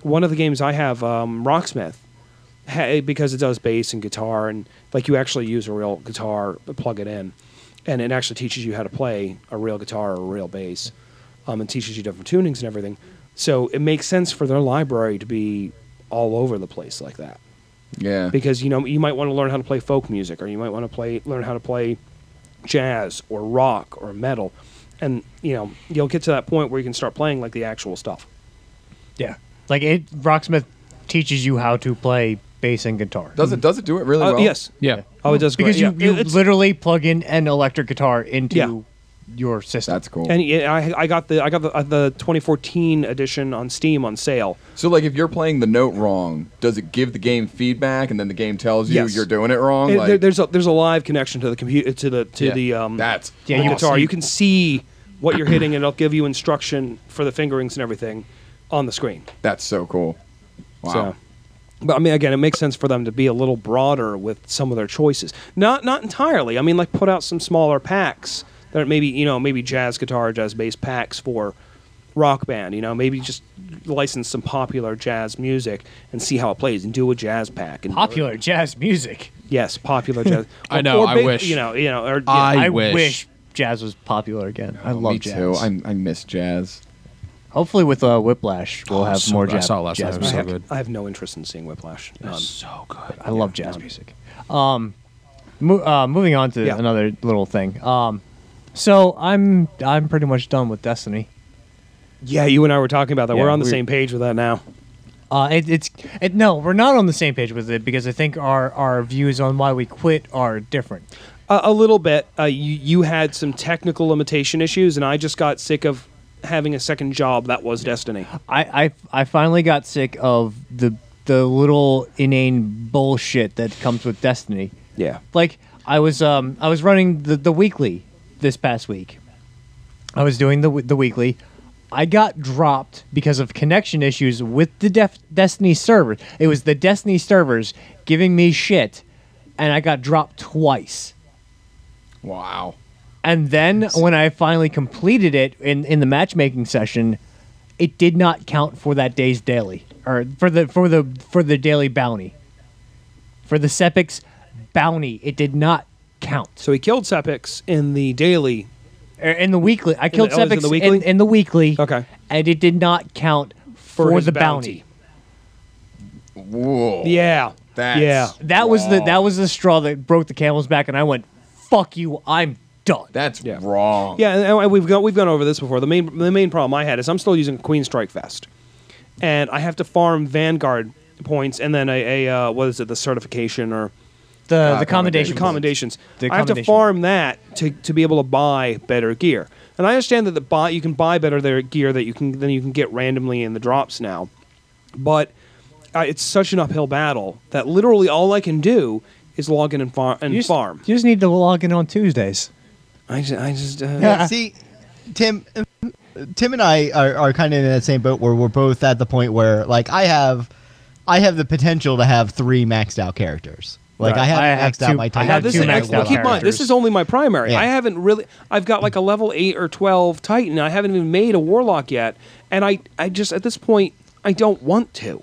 one of the games I have, Rocksmith, because it does bass and guitar, and like you actually use a real guitar, plug it in, and it actually teaches you how to play a real guitar or a real bass, and teaches you different tunings and everything. So it makes sense for their library to be all over the place like that. Yeah. Because you might want to learn how to play folk music, or you might want to learn how to play jazz or rock or metal, and you'll get to that point where you can start playing like the actual stuff. yeah, like Rocksmith teaches you how to play bass and guitar. Does it do it really well? Yes. Yeah. Oh, it does great. Because you It's- literally plug in an electric guitar into your system. That's cool. and I got the 2014 edition on Steam on sale. So, like, if you're playing the note wrong, does it give the game feedback, and then the game tells you Yes. you're doing it wrong? There's a live connection to the computer to the that's Yeah, the you guitar. see- You can see what you're hitting, and it'll give you instruction for the fingerings and everything on the screen. that's so cool. Wow. So, but I mean, again, it makes sense for them to be a little broader with some of their choices. Not entirely. I mean, like put out some smaller packs that are maybe jazz guitar, jazz bass packs for Rock Band. Maybe just license some popular jazz music and see how it plays, and do a jazz pack. And Popular jazz music. yes, popular jazz. I know, I wish. I I wish. wish jazz was popular again. I love Me jazz. too. I miss jazz. Hopefully, with Whiplash, we'll have so more good. I jazz. saw it last jazz night. It was music. so good. I have no interest in seeing Whiplash. None. So good. I love jazz music. Moving on to Yeah. another little thing. So I'm pretty much done with Destiny. Yeah, you and I were talking about that. Yeah, We're on the we- same page with that now. No, we're not on the same page with it because I think our views on why we quit are different. A little bit. You had some technical limitation issues, and I just got sick of having a second job that was Destiny. I finally got sick of the little inane bullshit that comes with Destiny. Yeah. Like I was running the weekly this past week. I was doing the weekly. I got dropped because of connection issues with the Destiny server. It was the Destiny servers giving me shit, and I got dropped twice. Wow. And then when I finally completed it in the matchmaking session, it did not count for that day's daily, or for the daily bounty. For the Sepix bounty, it did not count. So he killed Sepix in the daily. In the weekly, I killed oh, is it Sepix the weekly? in the weekly. Okay. And it did not count for his the bounty. Whoa. Yeah. That's Yeah. That was the straw that broke the camel's back, and I went, "Fuck you, I'm done." That's Yeah. wrong. Yeah, and we've gone over this before. The main problem I had is I'm still using Queen Strike Vest, and I have to farm Vanguard points and then a what is it, the certification or The commendation. commendations. The I have to commendation. farm that to be able to buy better gear. And I understand that you can buy better gear that you can get randomly in the drops now, but it's such an uphill battle that literally all I can do is log in and farm. You just need to log in on Tuesdays. I just Yeah, see, Tim and I are kind of in that same boat where we're both at the point where, like, I have the potential to have 3 maxed out characters. Like, Right. I haven't I have maxed out two- my I Titan. have this two is, maxed well, out keep in mind, this characters. is only my primary. Yeah. I haven't really. I've got like a level 8 or 12 Titan. I haven't even made a Warlock yet, and I just at this point I don't want to.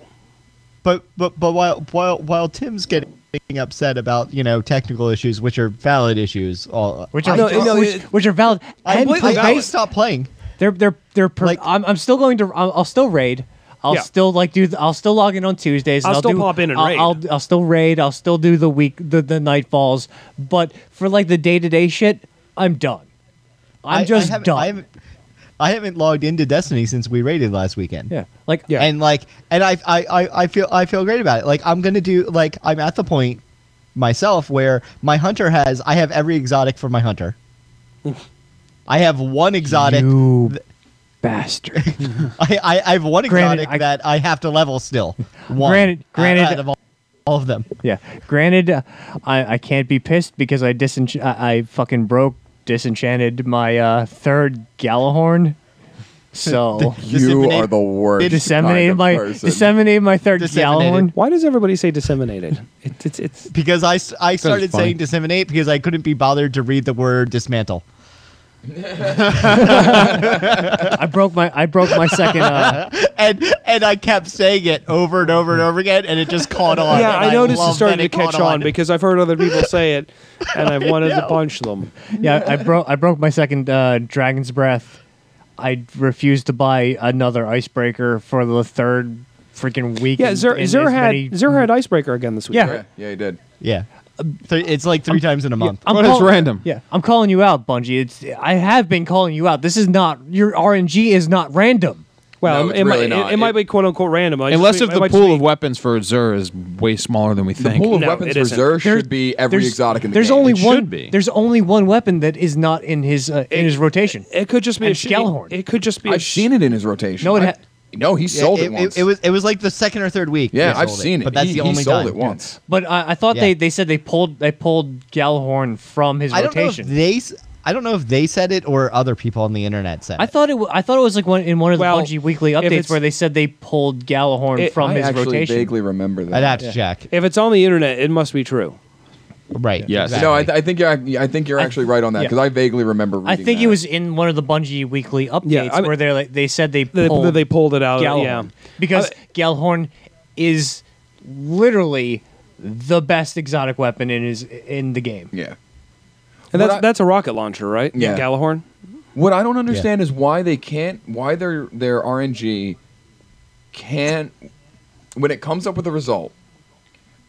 But while Tim's getting upset about technical issues, which are valid issues, Which are which are valid. And completely I valid. stopped playing. Like, I'm still going to. I'll still raid. I'll Yeah. still I'll still log in on Tuesdays. And I'll still do, pop in and raid. I'll still raid. I'll still do the nightfalls. But for like the day-to-day shit, I'm done. I'm just done. I haven't logged into Destiny since we raided last weekend. Yeah. Like Yeah. And I feel great about it. Like, I'm gonna do, like, I'm at the point myself where my hunter I have every exotic for my hunter. I have one exotic. You bastard. I have one Granted, exotic that I have to level still. One. Granted, out of all of them. Yeah. Granted, I can't be pissed because I fucking disenchanted my third Galahorn. So You are the worst. disseminated kind of person. my third Disseminated. Galahorn. Why does everybody say disseminated? It's Because I started it's funny. saying disseminate because I couldn't be bothered to read the word dismantle. I broke my second. And I kept saying it over and over and over again, and it just caught on. yeah, and I noticed it love started that to catch caught on because I've heard other people say it, and I've wanted to punch them. Yeah, I broke my second Dragon's Breath. I refused to buy another icebreaker for the third freaking week. Yeah, Zur had Icebreaker again this week. Yeah. right? Yeah, he did. Yeah. It's like 3 times in a month. But it's random. Yeah, I'm calling you out, Bungie. I have been calling you out. This is not your RNG is not random. Well, No, it's it, really might, not. it might be quote unquote random. Unless if it the might pool be- of weapons for Zur is way smaller than we The think. pool of No, weapons it for isn't. Zur should be every exotic in the there's game. only It one. should be. There's only one weapon that is not in his rotation. It could just be And a Scalahorn. It could just be. I've seen it in his rotation. No, No, he sold it once. It was like the second or third week. yeah, they I've sold seen it. But that's he, the he only sold time. it once. But I thought Yeah. they said they pulled Galahorn from his I don't know if rotation. I don't know if they said it or other people on the internet said it. I thought it was like in one of the Well, Bungie weekly if updates it's- where they said they pulled Galahorn from I his actually rotation. vaguely remember that. I'd have to check. If it's on the internet, it must be true. Right. Yes. exactly. No, I think you're actually right on that yeah. because I vaguely remember reading I think that. it was in one of the Bungie weekly updates Yeah, I mean- where they said they They pulled, pulled it out. Galahorn Yeah. because Galahorn is literally the best exotic weapon in the game. Yeah. And What that's a rocket launcher, right? Yeah. Galahorn. What I don't understand is why their RNG can't, when it comes up with a result,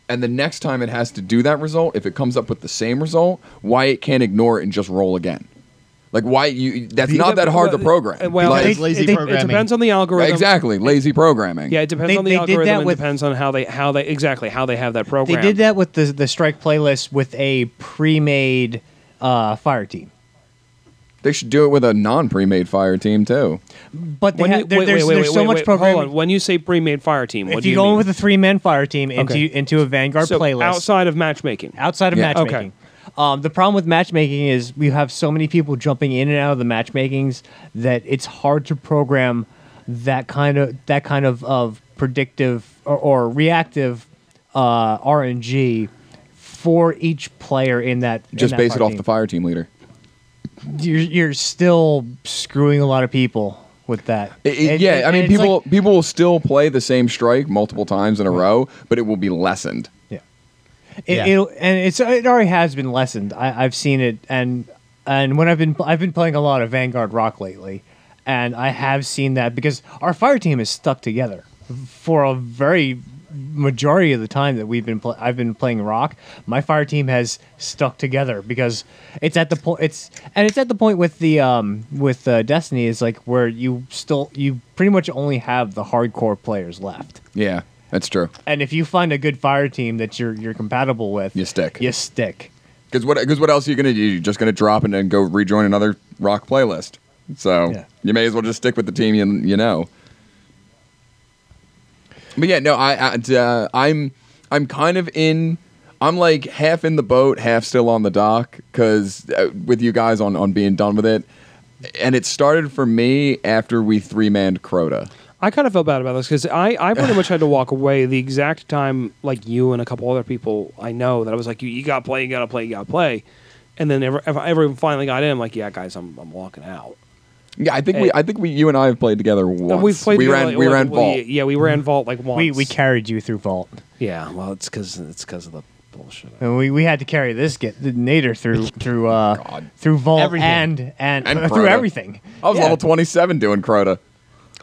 and the next time it has to do that result, if it comes up with the same result, why it can't ignore it and just roll again? Like why that's not that hard to program. Well, Like- It's lazy it programming. depends on the algorithm. exactly, lazy programming. Yeah, it depends They- on the they did algorithm. that and with- depends on how they have that They program. did that with the strike playlist with a pre-made fire team. They should do it with a non-pre-made fire team too. But they When ha- you- there- wait, there's, wait, there's wait, so wait, much wait, programming. Hold on. When you say pre-made fire team, what If do you you go mean? in with a 3-man fire team Okay. into a Vanguard So playlist outside of matchmaking. outside of Yeah. matchmaking. The problem with matchmaking is we have so many people jumping in and out of the matchmakings that it's hard to program that kind of predictive or reactive RNG for each player in that. Just base it off team. the fire team leader. You're still screwing a lot of people with that. Yeah, I mean, it's like- people will still play the same strike multiple times in a row, but it will be lessened. Yeah. It already has been lessened. I've seen it, and when I've been playing a lot of Vanguard Rock lately, and I have seen that because our fire team is stuck together for a very majority of the time that I've been playing Rock. My fire team has stuck together because it's at the point it's at the point with the Destiny is like where you pretty much only have the hardcore players left. Yeah, that's true. And if you find a good fire team that you're compatible with, You stick. You stick. Because what else are you gonna do? You're just gonna drop and then go rejoin another rock playlist. So Yeah. you may as well just stick with the team you know. But yeah, no, I'm kind of in. I'm like half in the boat, half still on the dock because with you guys on being done with it, and it started for me after we 3-manned Crota. I kind of felt bad about this because I pretty much had to walk away the exact time like you and a couple other people I know that I was like, you got to play, you got to play, you got to play. And then if I ever finally got in, I'm like, yeah, guys, I'm walking out. Yeah, I think you and I have played together once. We've played we together, ran we ran Vault. Yeah, we ran Vault like once. We carried you through Vault, Yeah, well, it's because of the bullshit. and we had to carry the Nader through Vault Everything. and And through Crota. everything. I was Yeah. level 27 doing Crota.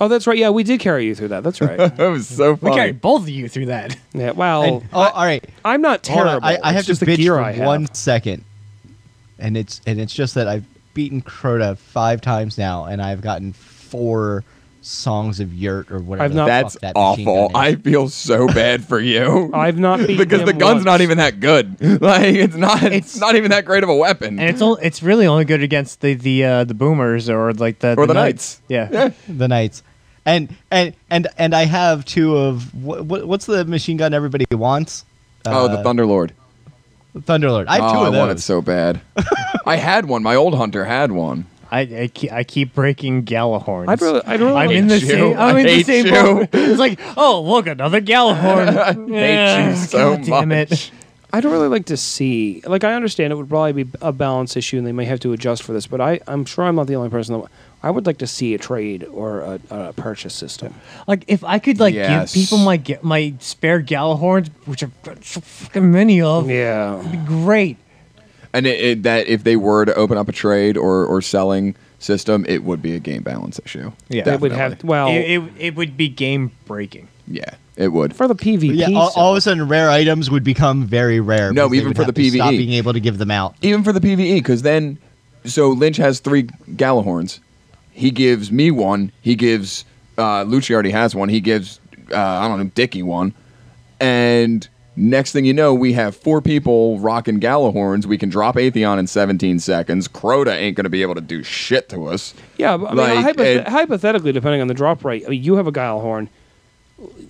Oh, that's right. Yeah, we did carry you through that. That's right. That was so We funny. carried both of you through that. Yeah. Well, all right. I'm not Hold on, terrible. I have It's just to the bitch gear for I have. 1 second, and it's just that I've beaten Crota 5 times now, and I've gotten 4 Songs of Yurt or whatever. I've the not- fuck That's that machine awful. gun is. I feel so bad for you. I've not beaten because the him gun's not once. even that good. Like it's not even that great of a weapon. And it's really only good against the boomers or like the knights. Yeah. The Knights. And I have two of what's the machine gun everybody wants? the Thunderlord. Thunderlord. I have two I of want it those. so bad. I had one. My old hunter had one. I keep breaking Galahorns. I'd really I'm like in the you. same. I I'm in the hate same you. boat. It's like, oh look, another Galahorn. hate you so God damn much. it. I'd really like to see. Like, I understand it would probably be a balance issue, and they may have to adjust for this. But I'm sure I'm not the only person that. I would like to see a trade or a purchase system. Like if I could Yes. give people my spare Galahorns, which I've got so fucking many of, Yeah. it'd be great. And that if they were to open up a trade or selling system, it would be a game balance issue. Yeah. It would have. Well, It would be game breaking. Yeah, it would. for the PvP. Yeah, all of a stuff. sudden, rare items would become very rare. No, because they even would for have the to stop PvE. being able to give them out. Even for the PvE, because then, so Lynch has 3 Galahorns. He gives me one. He gives Lucci already has one. He gives I don't know Dickie one, and next thing you know, we have 4 people rocking Galahorns. We can drop Atheon in 17 seconds. Crota ain't gonna be able to do shit to us. Yeah, but, I mean, hypothetically, depending on the drop rate, I mean, you have a Guilehorn.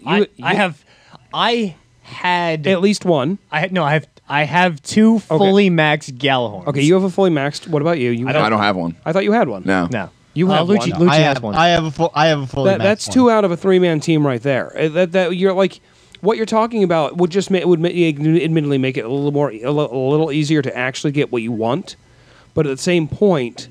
I had At least one. I have 2 fully maxed Galahorns. Okay, you have a fully maxed. What about you? You I don't have one. I thought you had one. No. No. You have Lucci, one. Lucci has one. I have a full. That's 2 out of a 3-man team right there. That you're like, what you're talking about would just admittedly make it a little easier to actually get what you want, but at the same point,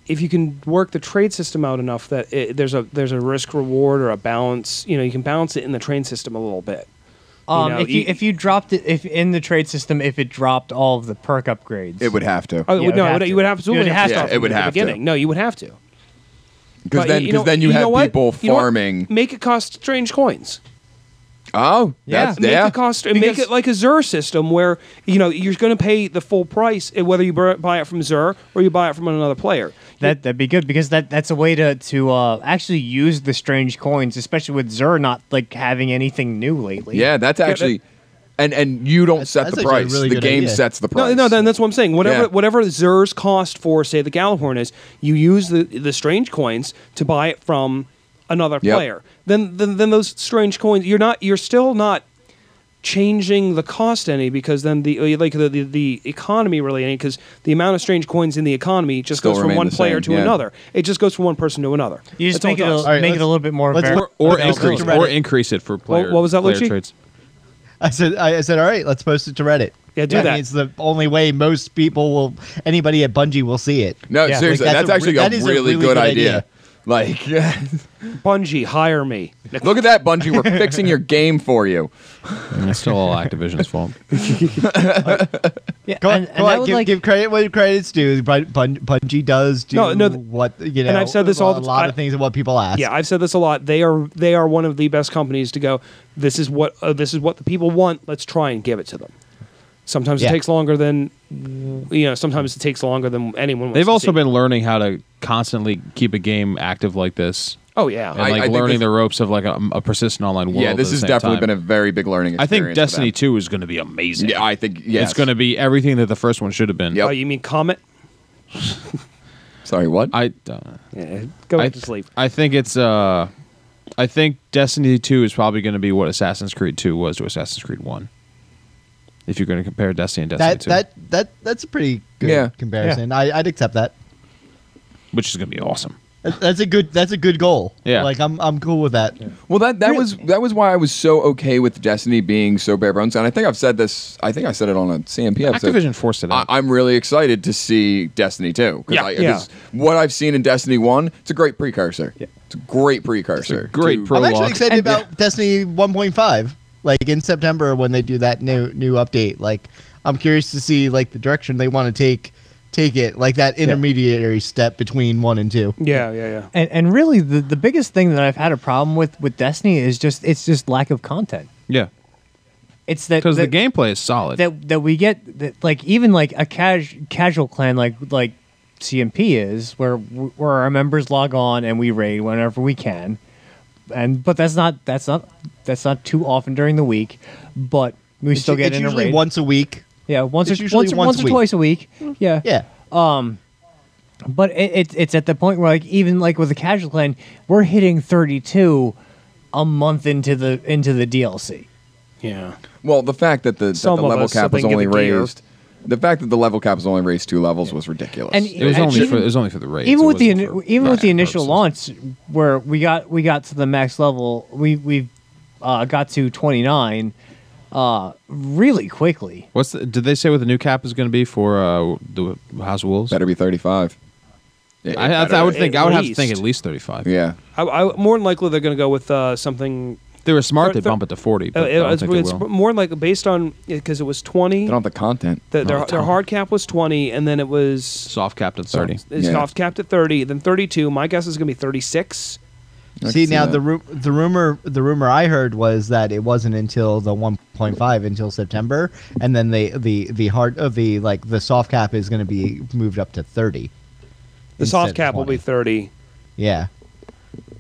if you can work the trade system out enough that there's a risk reward or a balance, you can balance it in the trade system a little bit. If you dropped it, if in the trade system, if it dropped all of the perk upgrades, It would have to. Oh, Yeah, you would absolutely have to. Yeah, start it would from the have to. beginning. No, you would have to. Because But then you know have what? people You know what? farming. Make it cost strange coins. Oh, Yeah. that's Make yeah. it cost. Make it like a Xur system where you're going to pay the full price whether you buy it from Xur or you buy it from another player. that'd be good because that's a way to actually use the strange coins, especially with Xur not like having anything new lately. Yeah, that's actually. And you don't set that's the actually a price. really The good game idea. sets the price. No, then that's what I'm saying. Yeah. Whatever Xur's cost for, say, the Galahorn is, you use the strange coins to buy it from another Yep. player. Then those strange coins, you're still not changing the cost any because then the economy really any because the amount of strange coins in the economy just Still goes from remain one the player same, to yeah. another. It just goes from one person to another. You just That's make it all a, does. All right, make let's- it a little bit more. let's- var- Or Let's go increase to Reddit. or increase it for player. what was that, player Lucci? trades. I said, all right, let's post it to Reddit. Yeah, do I that. mean, it's the only way most people anybody at Bungie will see it. No, Yeah, seriously, like, that's that actually is a really good idea. idea. Like, Bungie, hire me. look at that, Bungie. We're fixing your game for you. And it's still all Activision's fault. Yeah, Go on, and go I on would give, like- give credit what credit's due. Bungie does do No, what you know. and I've said this all a the lot time. of things of what people ask. Yeah, I've said this a lot. They are one of the best companies to go. This is what the people want. Let's try and give it to them. Sometimes Yeah. it takes longer than Sometimes it takes longer than anyone. Wants They've to also see. been learning how to constantly keep a game active like this, Oh yeah. and I like think learning this- the ropes of like a persistent online world. Yeah, this at the has same definitely time. been a very big learning I experience. think for Destiny them. 2 is going to be amazing. Yeah, I think yes. It's going to be everything that the first one should have been. Yep. Oh, you mean Comet? Sorry, what? I Yeah, go back to sleep. I think it's I think Destiny 2 is probably going to be what Assassin's Creed 2 was to Assassin's Creed 1. If you're going to compare Destiny and Destiny 2, that's a pretty good Yeah. comparison. I'd accept that. which is going to be awesome. That's a good goal. Yeah. like I'm cool with that. Well, that was why I was so okay with Destiny being so bare bones, and I think I've said this. I think I said it on a CMP episode. Activision forced it out. I'm really excited to see Destiny 2 Yeah. because what I've seen in Destiny 1, it's a great precursor. Yeah. It's a great precursor. great to- pro- I'm Prologue. actually excited about Destiny 1.5. Like in September when they do that new update. Like I'm curious to see like the direction they want to take it. Like that intermediary step between 1 and 2. Yeah. and really the biggest thing that I've had a problem with Destiny is just lack of content. Yeah, It's that because the that- gameplay is solid. that we get that like even like a casual clan like CMP is, where our members log on and we raid whenever we can, but that's not too often during the week, but we still get in a raid. It's usually once a week. Yeah, once or twice a week. Yeah. Yeah. But it's at the point where like even like with the casual clan, we're hitting 32 a month into the DLC. Yeah. Well, the fact that the level cap was only raised. The fact that the level cap was only raised 2 levels was ridiculous. And it was only for the raids. Even with the initial launch, where we got to the max level, we got to 29 really quickly. Did they say what the new cap is going to be for the House of Wolves? Better be 35. I would think. I would have to think at least 35. Yeah. I more than likely they're going to go with something. They were smart. They bump it to 40. But I don't think they will. More like based on because it was 20. They don't have the content. Their hard cap was 20, and then it was soft capped at 30. It's soft capped at 30, then 32. My guess is going to be 36. See now the rumor I heard was that it wasn't until the 1.5 until September, and then the soft cap is going to be moved up to 30. The soft cap will be 30. Yeah.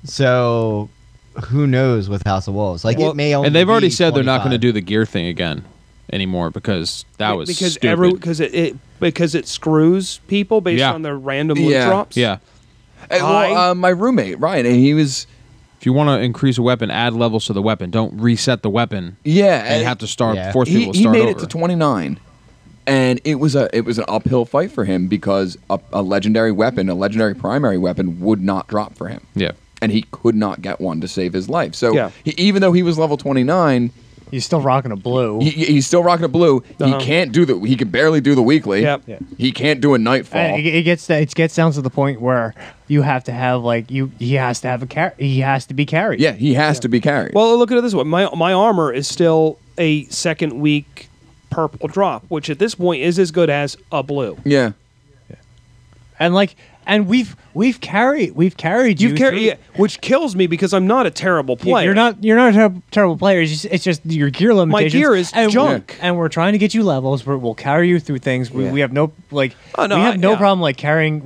So who knows with House of Wolves? Like it may only. And they've already said 25. they're not going to do the gear thing again anymore because that was stupid. Because it screws people based on their random loot drops. Yeah. My roommate Ryan, he was. If you want to increase a weapon, add levels to the weapon. Don't reset the weapon. Yeah, and you have to force people to start He made over. it to 29, and it was an uphill fight for him because a legendary weapon, a legendary primary weapon, would not drop for him. Yeah, and he could not get one to save his life. So even though he was level 29. He's still rocking a blue. He's still rocking a blue. He can't do He can barely do the weekly. Yep. Yeah. He can't do a nightfall. It gets down to the point where you have to have he has to have he has to be carried. Yeah, he has to be carried. Well, look at it this way: my armor is still a second week purple drop, which at this point is as good as a blue. Yeah. And we've carried you. Which kills me because I'm not a terrible player. You're not a terrible player. It's just your gear limitations. My gear is junk, and we're trying to get you levels. We'll carry you through things. We have no problem carrying.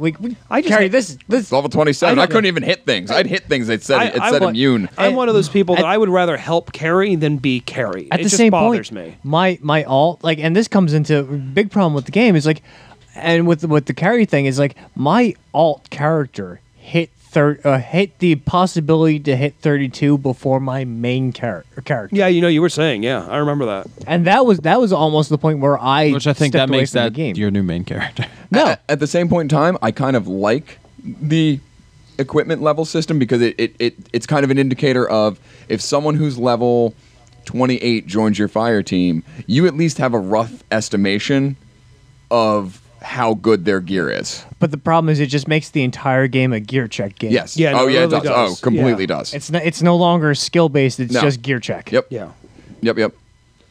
I just carry this. Level 27. I couldn't even hit things. I'd hit things. It said immune. I'm one of those people that I would rather help carry than be carried. At it the just same bothers point, me. My alt and this comes into a big problem with the game is and with the carry thing is my alt character hit the possibility to hit 32 before my main character. Yeah, you were saying. Yeah, I remember that. And that was almost the point where which I think that makes that game. your new main character. No, at the same point in time, I kind of like the equipment level system because it's kind of an indicator of if someone who's level 28 joins your fire team, you at least have a rough estimation of how good their gear is. But the problem is it just makes the entire game a gear check game. Yes. Yeah, no, it really does. does. Oh, completely does. It's no longer skill based, it's just gear check. Yep. Yeah. Yep.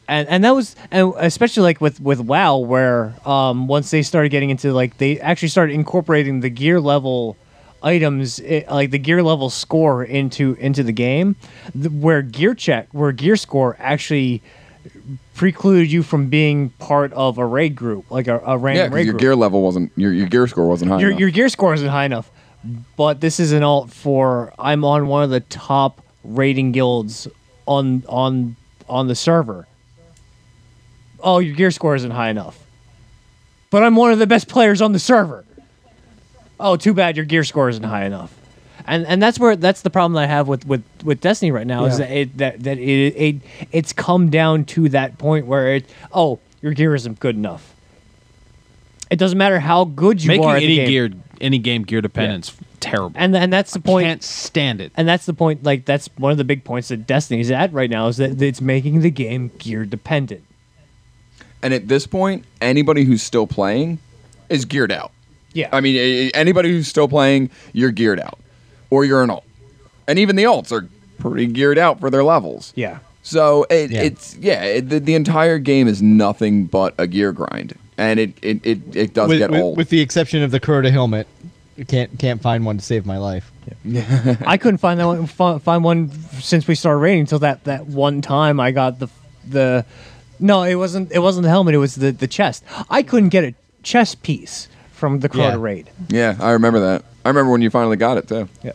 And that was especially with WoW where once they started getting into they actually started incorporating the gear level items the gear level score into the game where gear score actually precluded you from being part of a raid group, like a random raid your group. Gear level wasn't your gear score wasn't high enough. Your gear score isn't high enough. But this is an alt for I'm on one of the top raiding guilds on the server. Oh, your gear score isn't high enough. But I'm one of the best players on the server. Oh, too bad your gear score isn't high enough. And that's the problem that I have with Destiny right now is that it's come down to that point where your gear isn't good enough. It doesn't matter how good you are at the game. Any game gear dependence terrible. And that's the point. I can't stand it. And that's the point. That's one of the big points that Destiny's at right now is that it's making the game gear dependent. And at this point, anybody who's still playing is geared out. Yeah. I mean, anybody who's still playing, you're geared out. Or you're an alt. And even the alts are pretty geared out for their levels. Yeah. So the entire game is nothing but a gear grind. And it does get old. With the exception of the Crota helmet. I can't find one to save my life. Yeah. I couldn't find one since we started raiding until that one time I got the no, it wasn't the helmet, it was the chest. I couldn't get a chest piece from the Crota Yeah. raid. Yeah, I remember that. I remember when you finally got it too. Yeah.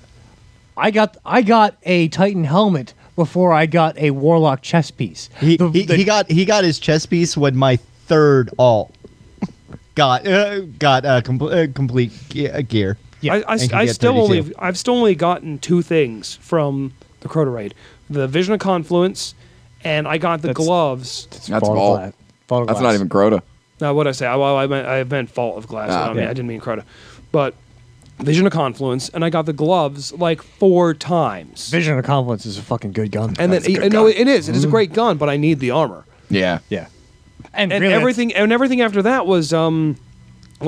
I got a Titan helmet before I got a Warlock chest piece. He got his chest piece when my third alt got complete gear. Yeah. I've still only gotten two things from the Crota raid: the Vision of Confluence, and I got the gloves. That's Vault. That's not even Crota. Now, what I say? I meant Fault of Glass. I didn't mean Crota, but Vision of Confluence, and I got the gloves like 4 times. Vision of Confluence is a fucking good gun. And then it is. It is a great gun, but I need the armor. Yeah. Yeah. And really everything after that was what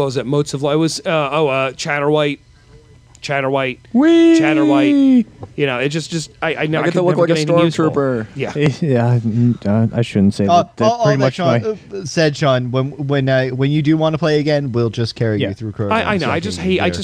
was it? Motes of Light. It was Chatterwhite. Chatterwhite. You know, it just I I get to look like a stormtrooper. Yeah. Yeah, I shouldn't say that. That's pretty much Sean, said Sean. When you do want to play again, we'll just carry you through Crota. I know. I just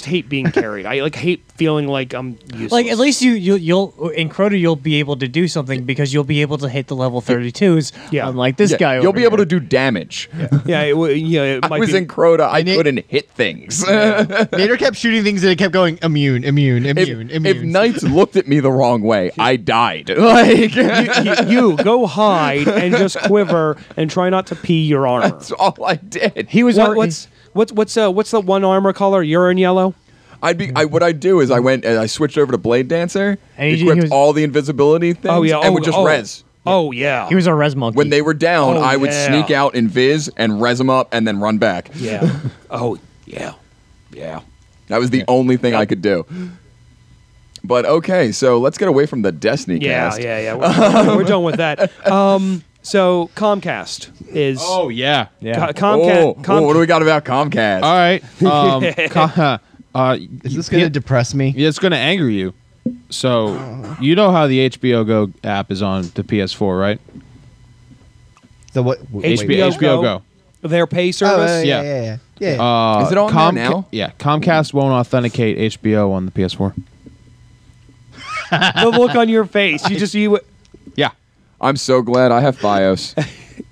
hate being carried. I hate feeling like I'm useless. Like, at least you'll in Crota you'll be able to do something because you'll be able to hit the level 32s. Yeah. Unlike this guy. You'll over be able here. to do damage. Yeah. It I might was be, in Crota. I couldn't hit things. Nader kept shooting things and it kept going immune. If Knights looked at me the wrong way, I died. Like you go hide and just quiver and try not to pee your armor. that's all I did. He was What's the one armor color? Urine yellow. What I'd do is I switched over to Blade Dancer, And he equipped was- all the invisibility things, Oh, yeah. and would just res. Oh yeah. He was a res monkey. When they were down, Oh, I would yeah. sneak out in Viz and res them up and then run back. Yeah. Oh yeah. Yeah. That was the only thing I could do. But okay, so let's get away from the Destiny Yeah. cast. Yeah. We're done with that. So Comcast is. Oh yeah. yeah. Comcast. What do we got about Comcast? All right. Is this going to depress me? Yeah, it's going to anger you. So you know how the HBO Go app is on the PS4, right? The what? HBO Go. Their pay Oh, service. yeah. Is it on there now? Yeah, Comcast won't authenticate HBO on the PS4. The look on your face. You Yeah. I'm so glad I have FiOS.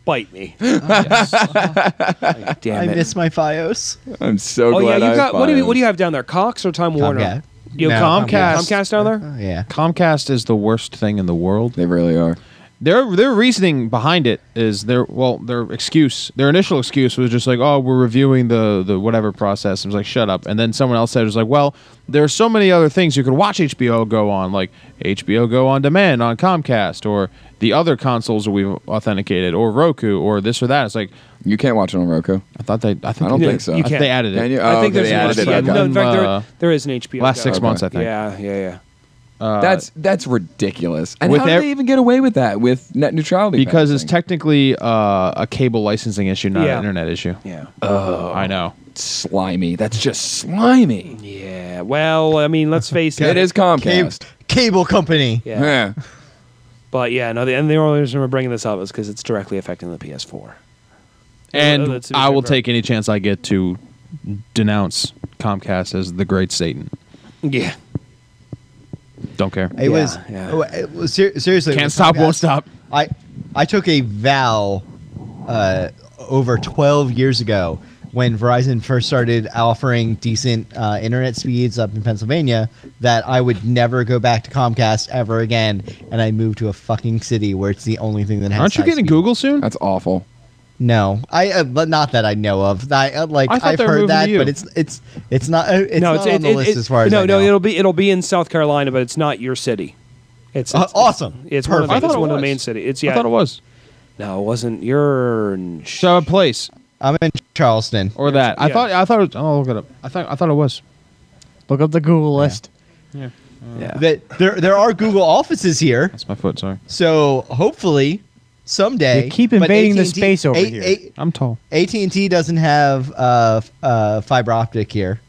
bite me. I Damn it. miss my FiOS. I'm so Oh glad yeah, I you have got what do FiOS. you have down there? Cox or Time Warner? Comcast. You have No, Comcast down there? Oh, yeah. Comcast is the worst thing in the world. They really are. Their reasoning behind it is their initial excuse was just like, oh, we're reviewing the whatever process. I was like, shut up. And then someone else said, it was like, well, there's so many other things you could watch HBO Go on, like HBO Go on demand on Comcast, or the other consoles that we've authenticated, or Roku, or this or that. It's like, You can't watch it on Roku. I don't think I don't think so. You I think can't. they added it. Can you? I think okay, there's they added it. yeah, Okay. no, in fact, Uh, there is an HBO. last Go. 6 months, I think. Yeah. That's ridiculous. And with how do they even get away with that with net neutrality? Because it's passing? technically a cable licensing issue, not Yeah. an internet issue. Yeah. I know. slimy. That's just slimy. Yeah. Well, I mean, let's face it. It is Comcast. Cable company. Yeah. Yeah. But yeah, no. And the only reason we're bringing this up is because it's directly affecting the PS4. And That's- I will take any chance I get to denounce Comcast as the great Satan. Yeah. Don't care. It was, yeah. it was seriously. Can't with stop, Comcast, won't stop. I took a vow over 12 years ago when Verizon first started offering decent internet speeds up in Pennsylvania that I would never go back to Comcast ever again, and I moved to a fucking city where it's the only thing that has. Aren't you high getting speed. Google soon? That's awful. No, but not that I know of. I've thought they were heard moving that, to you. but it's not. It's not on the list as far as I know. it'll be in South Carolina, but it's not your city. It's awesome. It's one of I the, thought it's it one of the was. main cities. It's I thought it was. No, it wasn't. You're in So a place I'm in Charleston. or that. I Yeah. thought it was. Oh, look it up. I thought it was. Look up the Google list. yeah. There are Google offices here, That's my foot. Sorry, so hopefully someday. You keep but invading the AT&T space over here. I'm tall. AT&T doesn't have fiber optic here,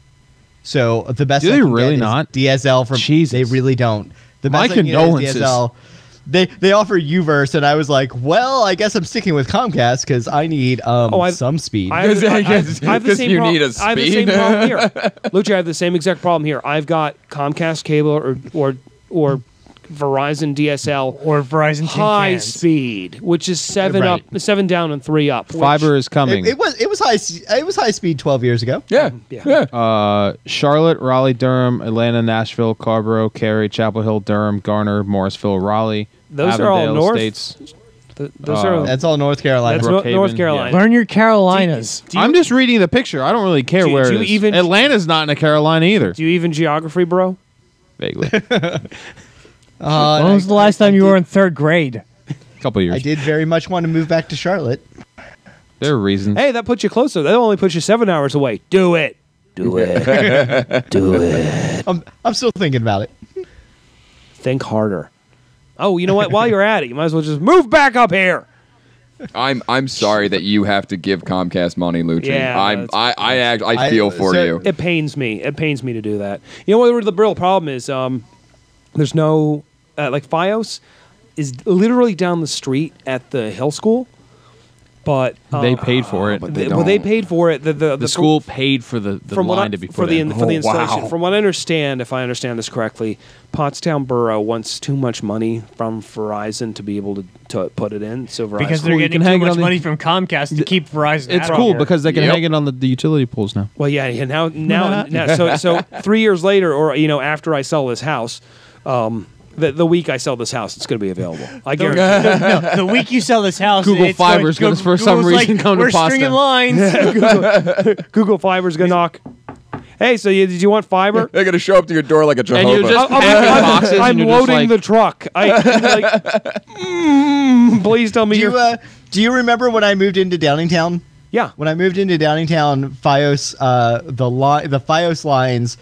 so the best. Do I they can really get is not? DSL from. Jesus. They really don't. The My best I can get is condolences. DSL. They offer UVerse, and I was like, well, I guess I'm sticking with Comcast because I need some speed. I have the Because same you prob- need a I have the speed. same problem here. Lucha, I have the same exact problem here. I've got Comcast cable or Verizon DSL Or Verizon tin high cans. speed, which is 7 Right. up, 7 down and 3 up. Fiber is coming. It was high speed 12 years ago. Yeah. Yeah. Charlotte, Raleigh, Durham, Atlanta, Nashville, Carrboro, Cary, Chapel Hill, Durham, Garner, Morrisville, Raleigh. Those are all Avondale north. States. Those are That's all North Carolina. that's Brookhaven, North yeah. Carolina. Learn your Carolinas. Do you- I'm just reading the picture. I don't really care Do- where do it you is. even- Atlanta's not in a Carolina either. Do you even geography, bro? Vaguely. When was the last time you were in third grade? A couple years. I did very much want to move back to Charlotte. There are reasons. Hey, that puts you closer. That only puts you 7 hours away. Do it. Do it. Do it. I'm still thinking about it. Think harder. Oh, you know what? While you're at it, you might as well just move back up here. I'm sorry that you have to give Comcast money, Lucci. Yeah, I feel for so- you. It pains me. It pains me to do that. You know what the real problem is? There's no like FiOS is literally down the street at the Hill School, but They paid for it. but they paid for it. The school paid for the line to be for put the in. for the installation. wow. From what I understand, if I understand this correctly, Pottstown Borough wants too much money from Verizon to be able to put it in. So Verizon Because they're you getting can hang too it much on the- money from Comcast to keep Verizon. It's out cool here. because they can Yep. hang it on the utility poles now. Well, yeah, now so 3 years later, or after I sell this house, the week I sell this house, it's going to be available. I guarantee. No, the week you sell this house, Google it's Fiber's going, gonna, for some Google's reason, like, come to we're stringing Potsdam. lines. Google Fiber's going to knock. Hey, so did you want fiber? They're gonna show up to your door like a Jehovah. And you just pack boxes and I'm you're just loading like- the truck. Please tell me Do you're. you do you remember when I moved into Downingtown? Yeah. When I moved into Downingtown, FiOS the FiOS lines.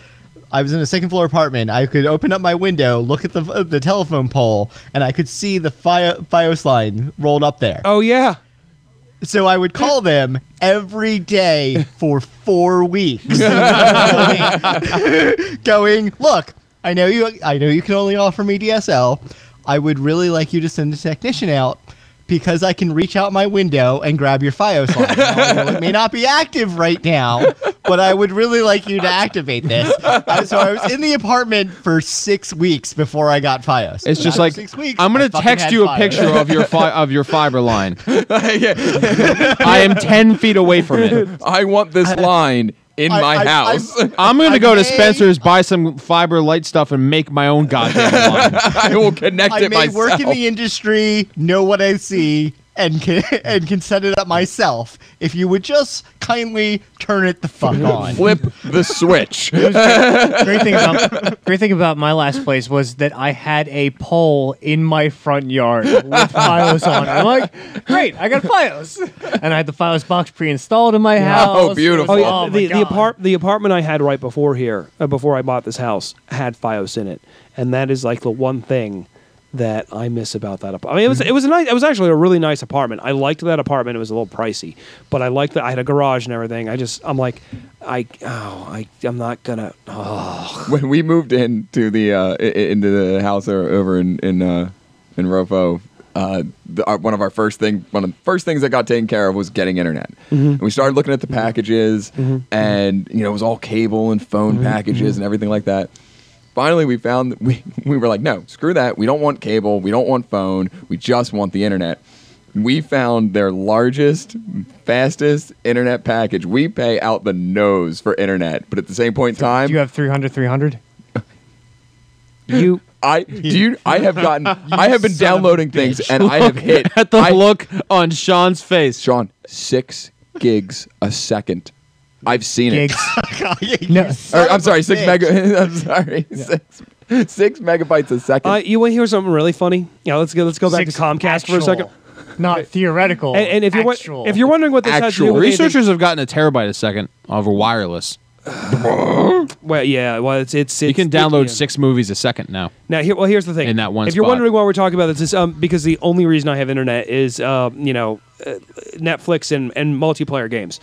I was in a second floor apartment. I could open up my window, look at the telephone pole, and I could see the FiOS line rolled up there. Oh yeah. So I would call them every day for 4 weeks, going, look, I know you can only offer me DSL. I would really like you to send a technician out because I can reach out my window and grab your FiOS line. Now, I know it may not be active right now, but I would really like you to activate this. So I was in the apartment for 6 weeks before I got FiOS. It's just After like 6 weeks, I'm I going to fucking text had you a FiOS. picture of your fiber line. I am 10 feet away from it. I want this line in my house. I'm going to I go to may- Spencer's, buy some fiber light stuff, and make my own goddamn line. I will connect I it may myself. work in the industry, know what I see, and can set it up myself. If you would just kindly turn it the fuck on. Flip the switch. Great thing about my last place was that I had a pole in my front yard with FiOS on it. I'm like, great, I got FiOS, and I had the FiOS box pre-installed in my house. beautiful. Oh yeah. my God. The apartment I had right before here, before I bought this house, had FiOS in it, and that is like the one thing that I miss about that apartment. I mean, it was actually a really nice apartment. I liked that apartment. It was a little pricey, but I liked that I had a garage and everything. I'm not gonna. Oh. When we moved into the house over in Rofo, one of the first things that got taken care of was getting internet. And we started looking at the packages, and it was all cable and phone packages and everything like that. Finally, we found that we were like, no, screw that. We don't want cable. We don't want phone. We just want the internet. We found their largest, fastest internet package. We pay out the nose for internet, but at the same point in time, Do you have 300? I have been downloading things, and I have hit At the look on Sean's face. Sean 6 gigs a second. I've seen Gigs. it. No. Or, I'm sorry, 6 mega. I'm sorry, 6 megabytes a second. You want to hear something really funny? Yeah, let's go back to Comcast for a second. Not theoretical. And if you're actual. if you're wondering what this has to do Actual. with anything- Researchers have gotten a terabyte a second over wireless. well, yeah, well, it's You can download yeah. 6 movies a second now. Now, here's the thing. In that one if you're spot. wondering why we're talking about this, is because the only reason I have internet is Netflix and multiplayer games,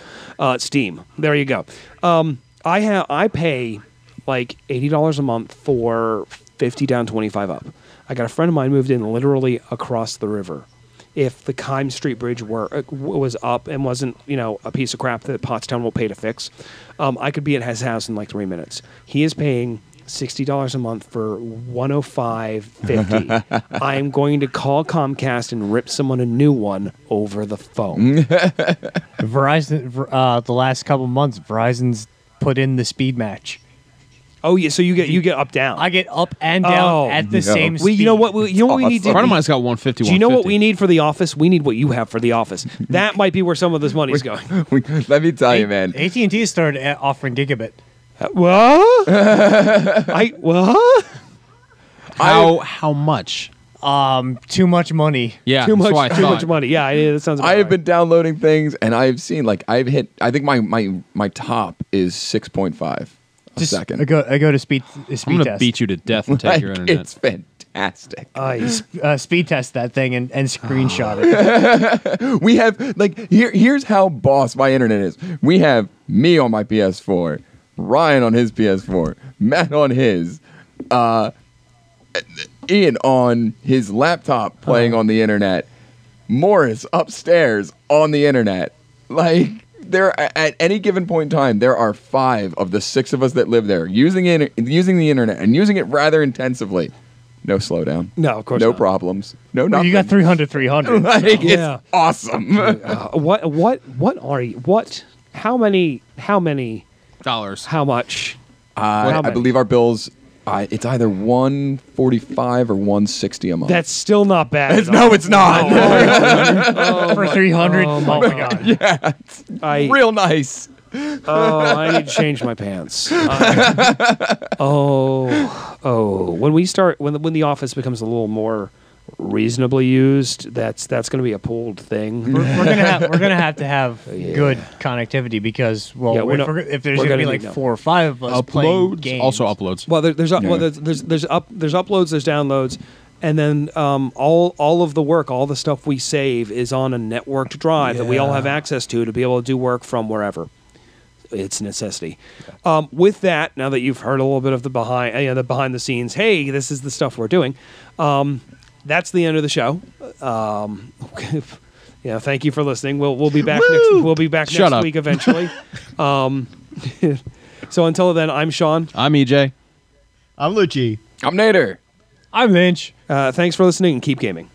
Steam. There you go. I pay like $80 a month for 50 down, 25 up. I got a friend of mine moved in literally across the river. If the Kime Street Bridge was up and wasn't, a piece of crap that Pottstown will pay to fix, I could be at his house in like 3 minutes. He is paying $60 a month for $105.50. I'm going to call Comcast and rip someone a new one over the phone. Verizon, the last couple months, Verizon's put in the speed match. Oh yeah, so you get up down. I get up and down at the same speed. You know what? You know what we need to. A friend of mine's got 150. Do you know what we need for The Office? We need what you have for The Office. That might be where some of this money's going. Let me tell you, man. AT&T started offering gigabit. What? What? How much? Too much money. Yeah, Too that's what I much thought. money. Yeah, that sounds. About I have right. been downloading things, and I've seen I've hit. I think my top is 6.5 a second. I go to speed I'm gonna test. beat you to death and take your internet. It's fantastic. Speed test that thing and screenshot it. We have here's how boss my internet is. We have me on my PS4, Ryan on his PS4, Matt on his, Ian on his laptop playing on the internet, Morris upstairs on the internet. There at any given point in time, there are 5 of the 6 of us that live there using the internet and using it rather intensively. No slowdown. No, of course no not. problems. No Well, nothing. you got 300. Yeah. It's awesome. What are you? What? How many? Dollars. How much? I many? believe our bills. It's either 145 or 160 a month. That's still not bad. no, it's not. For 300. Oh my god. Yeah, it's real nice. I need to change my pants. When The Office becomes a little more reasonably used, that's going to be a pulled thing. We're gonna have to have good connectivity because if there's gonna be like 4 or 5 of us playing games. Also uploads. Well, there's uploads, there's downloads, and then all of the work, all the stuff we save is on a networked drive that we all have access to be able to do work from wherever. It's a necessity. With that, now that you've heard a little bit of the behind the scenes, hey, this is the stuff we're doing. That's the end of the show. Thank you for listening. We'll be back next week eventually. So until then, I'm Sean. I'm EJ. I'm Lucci. I'm Nader. I'm Lynch. Thanks for listening and keep gaming.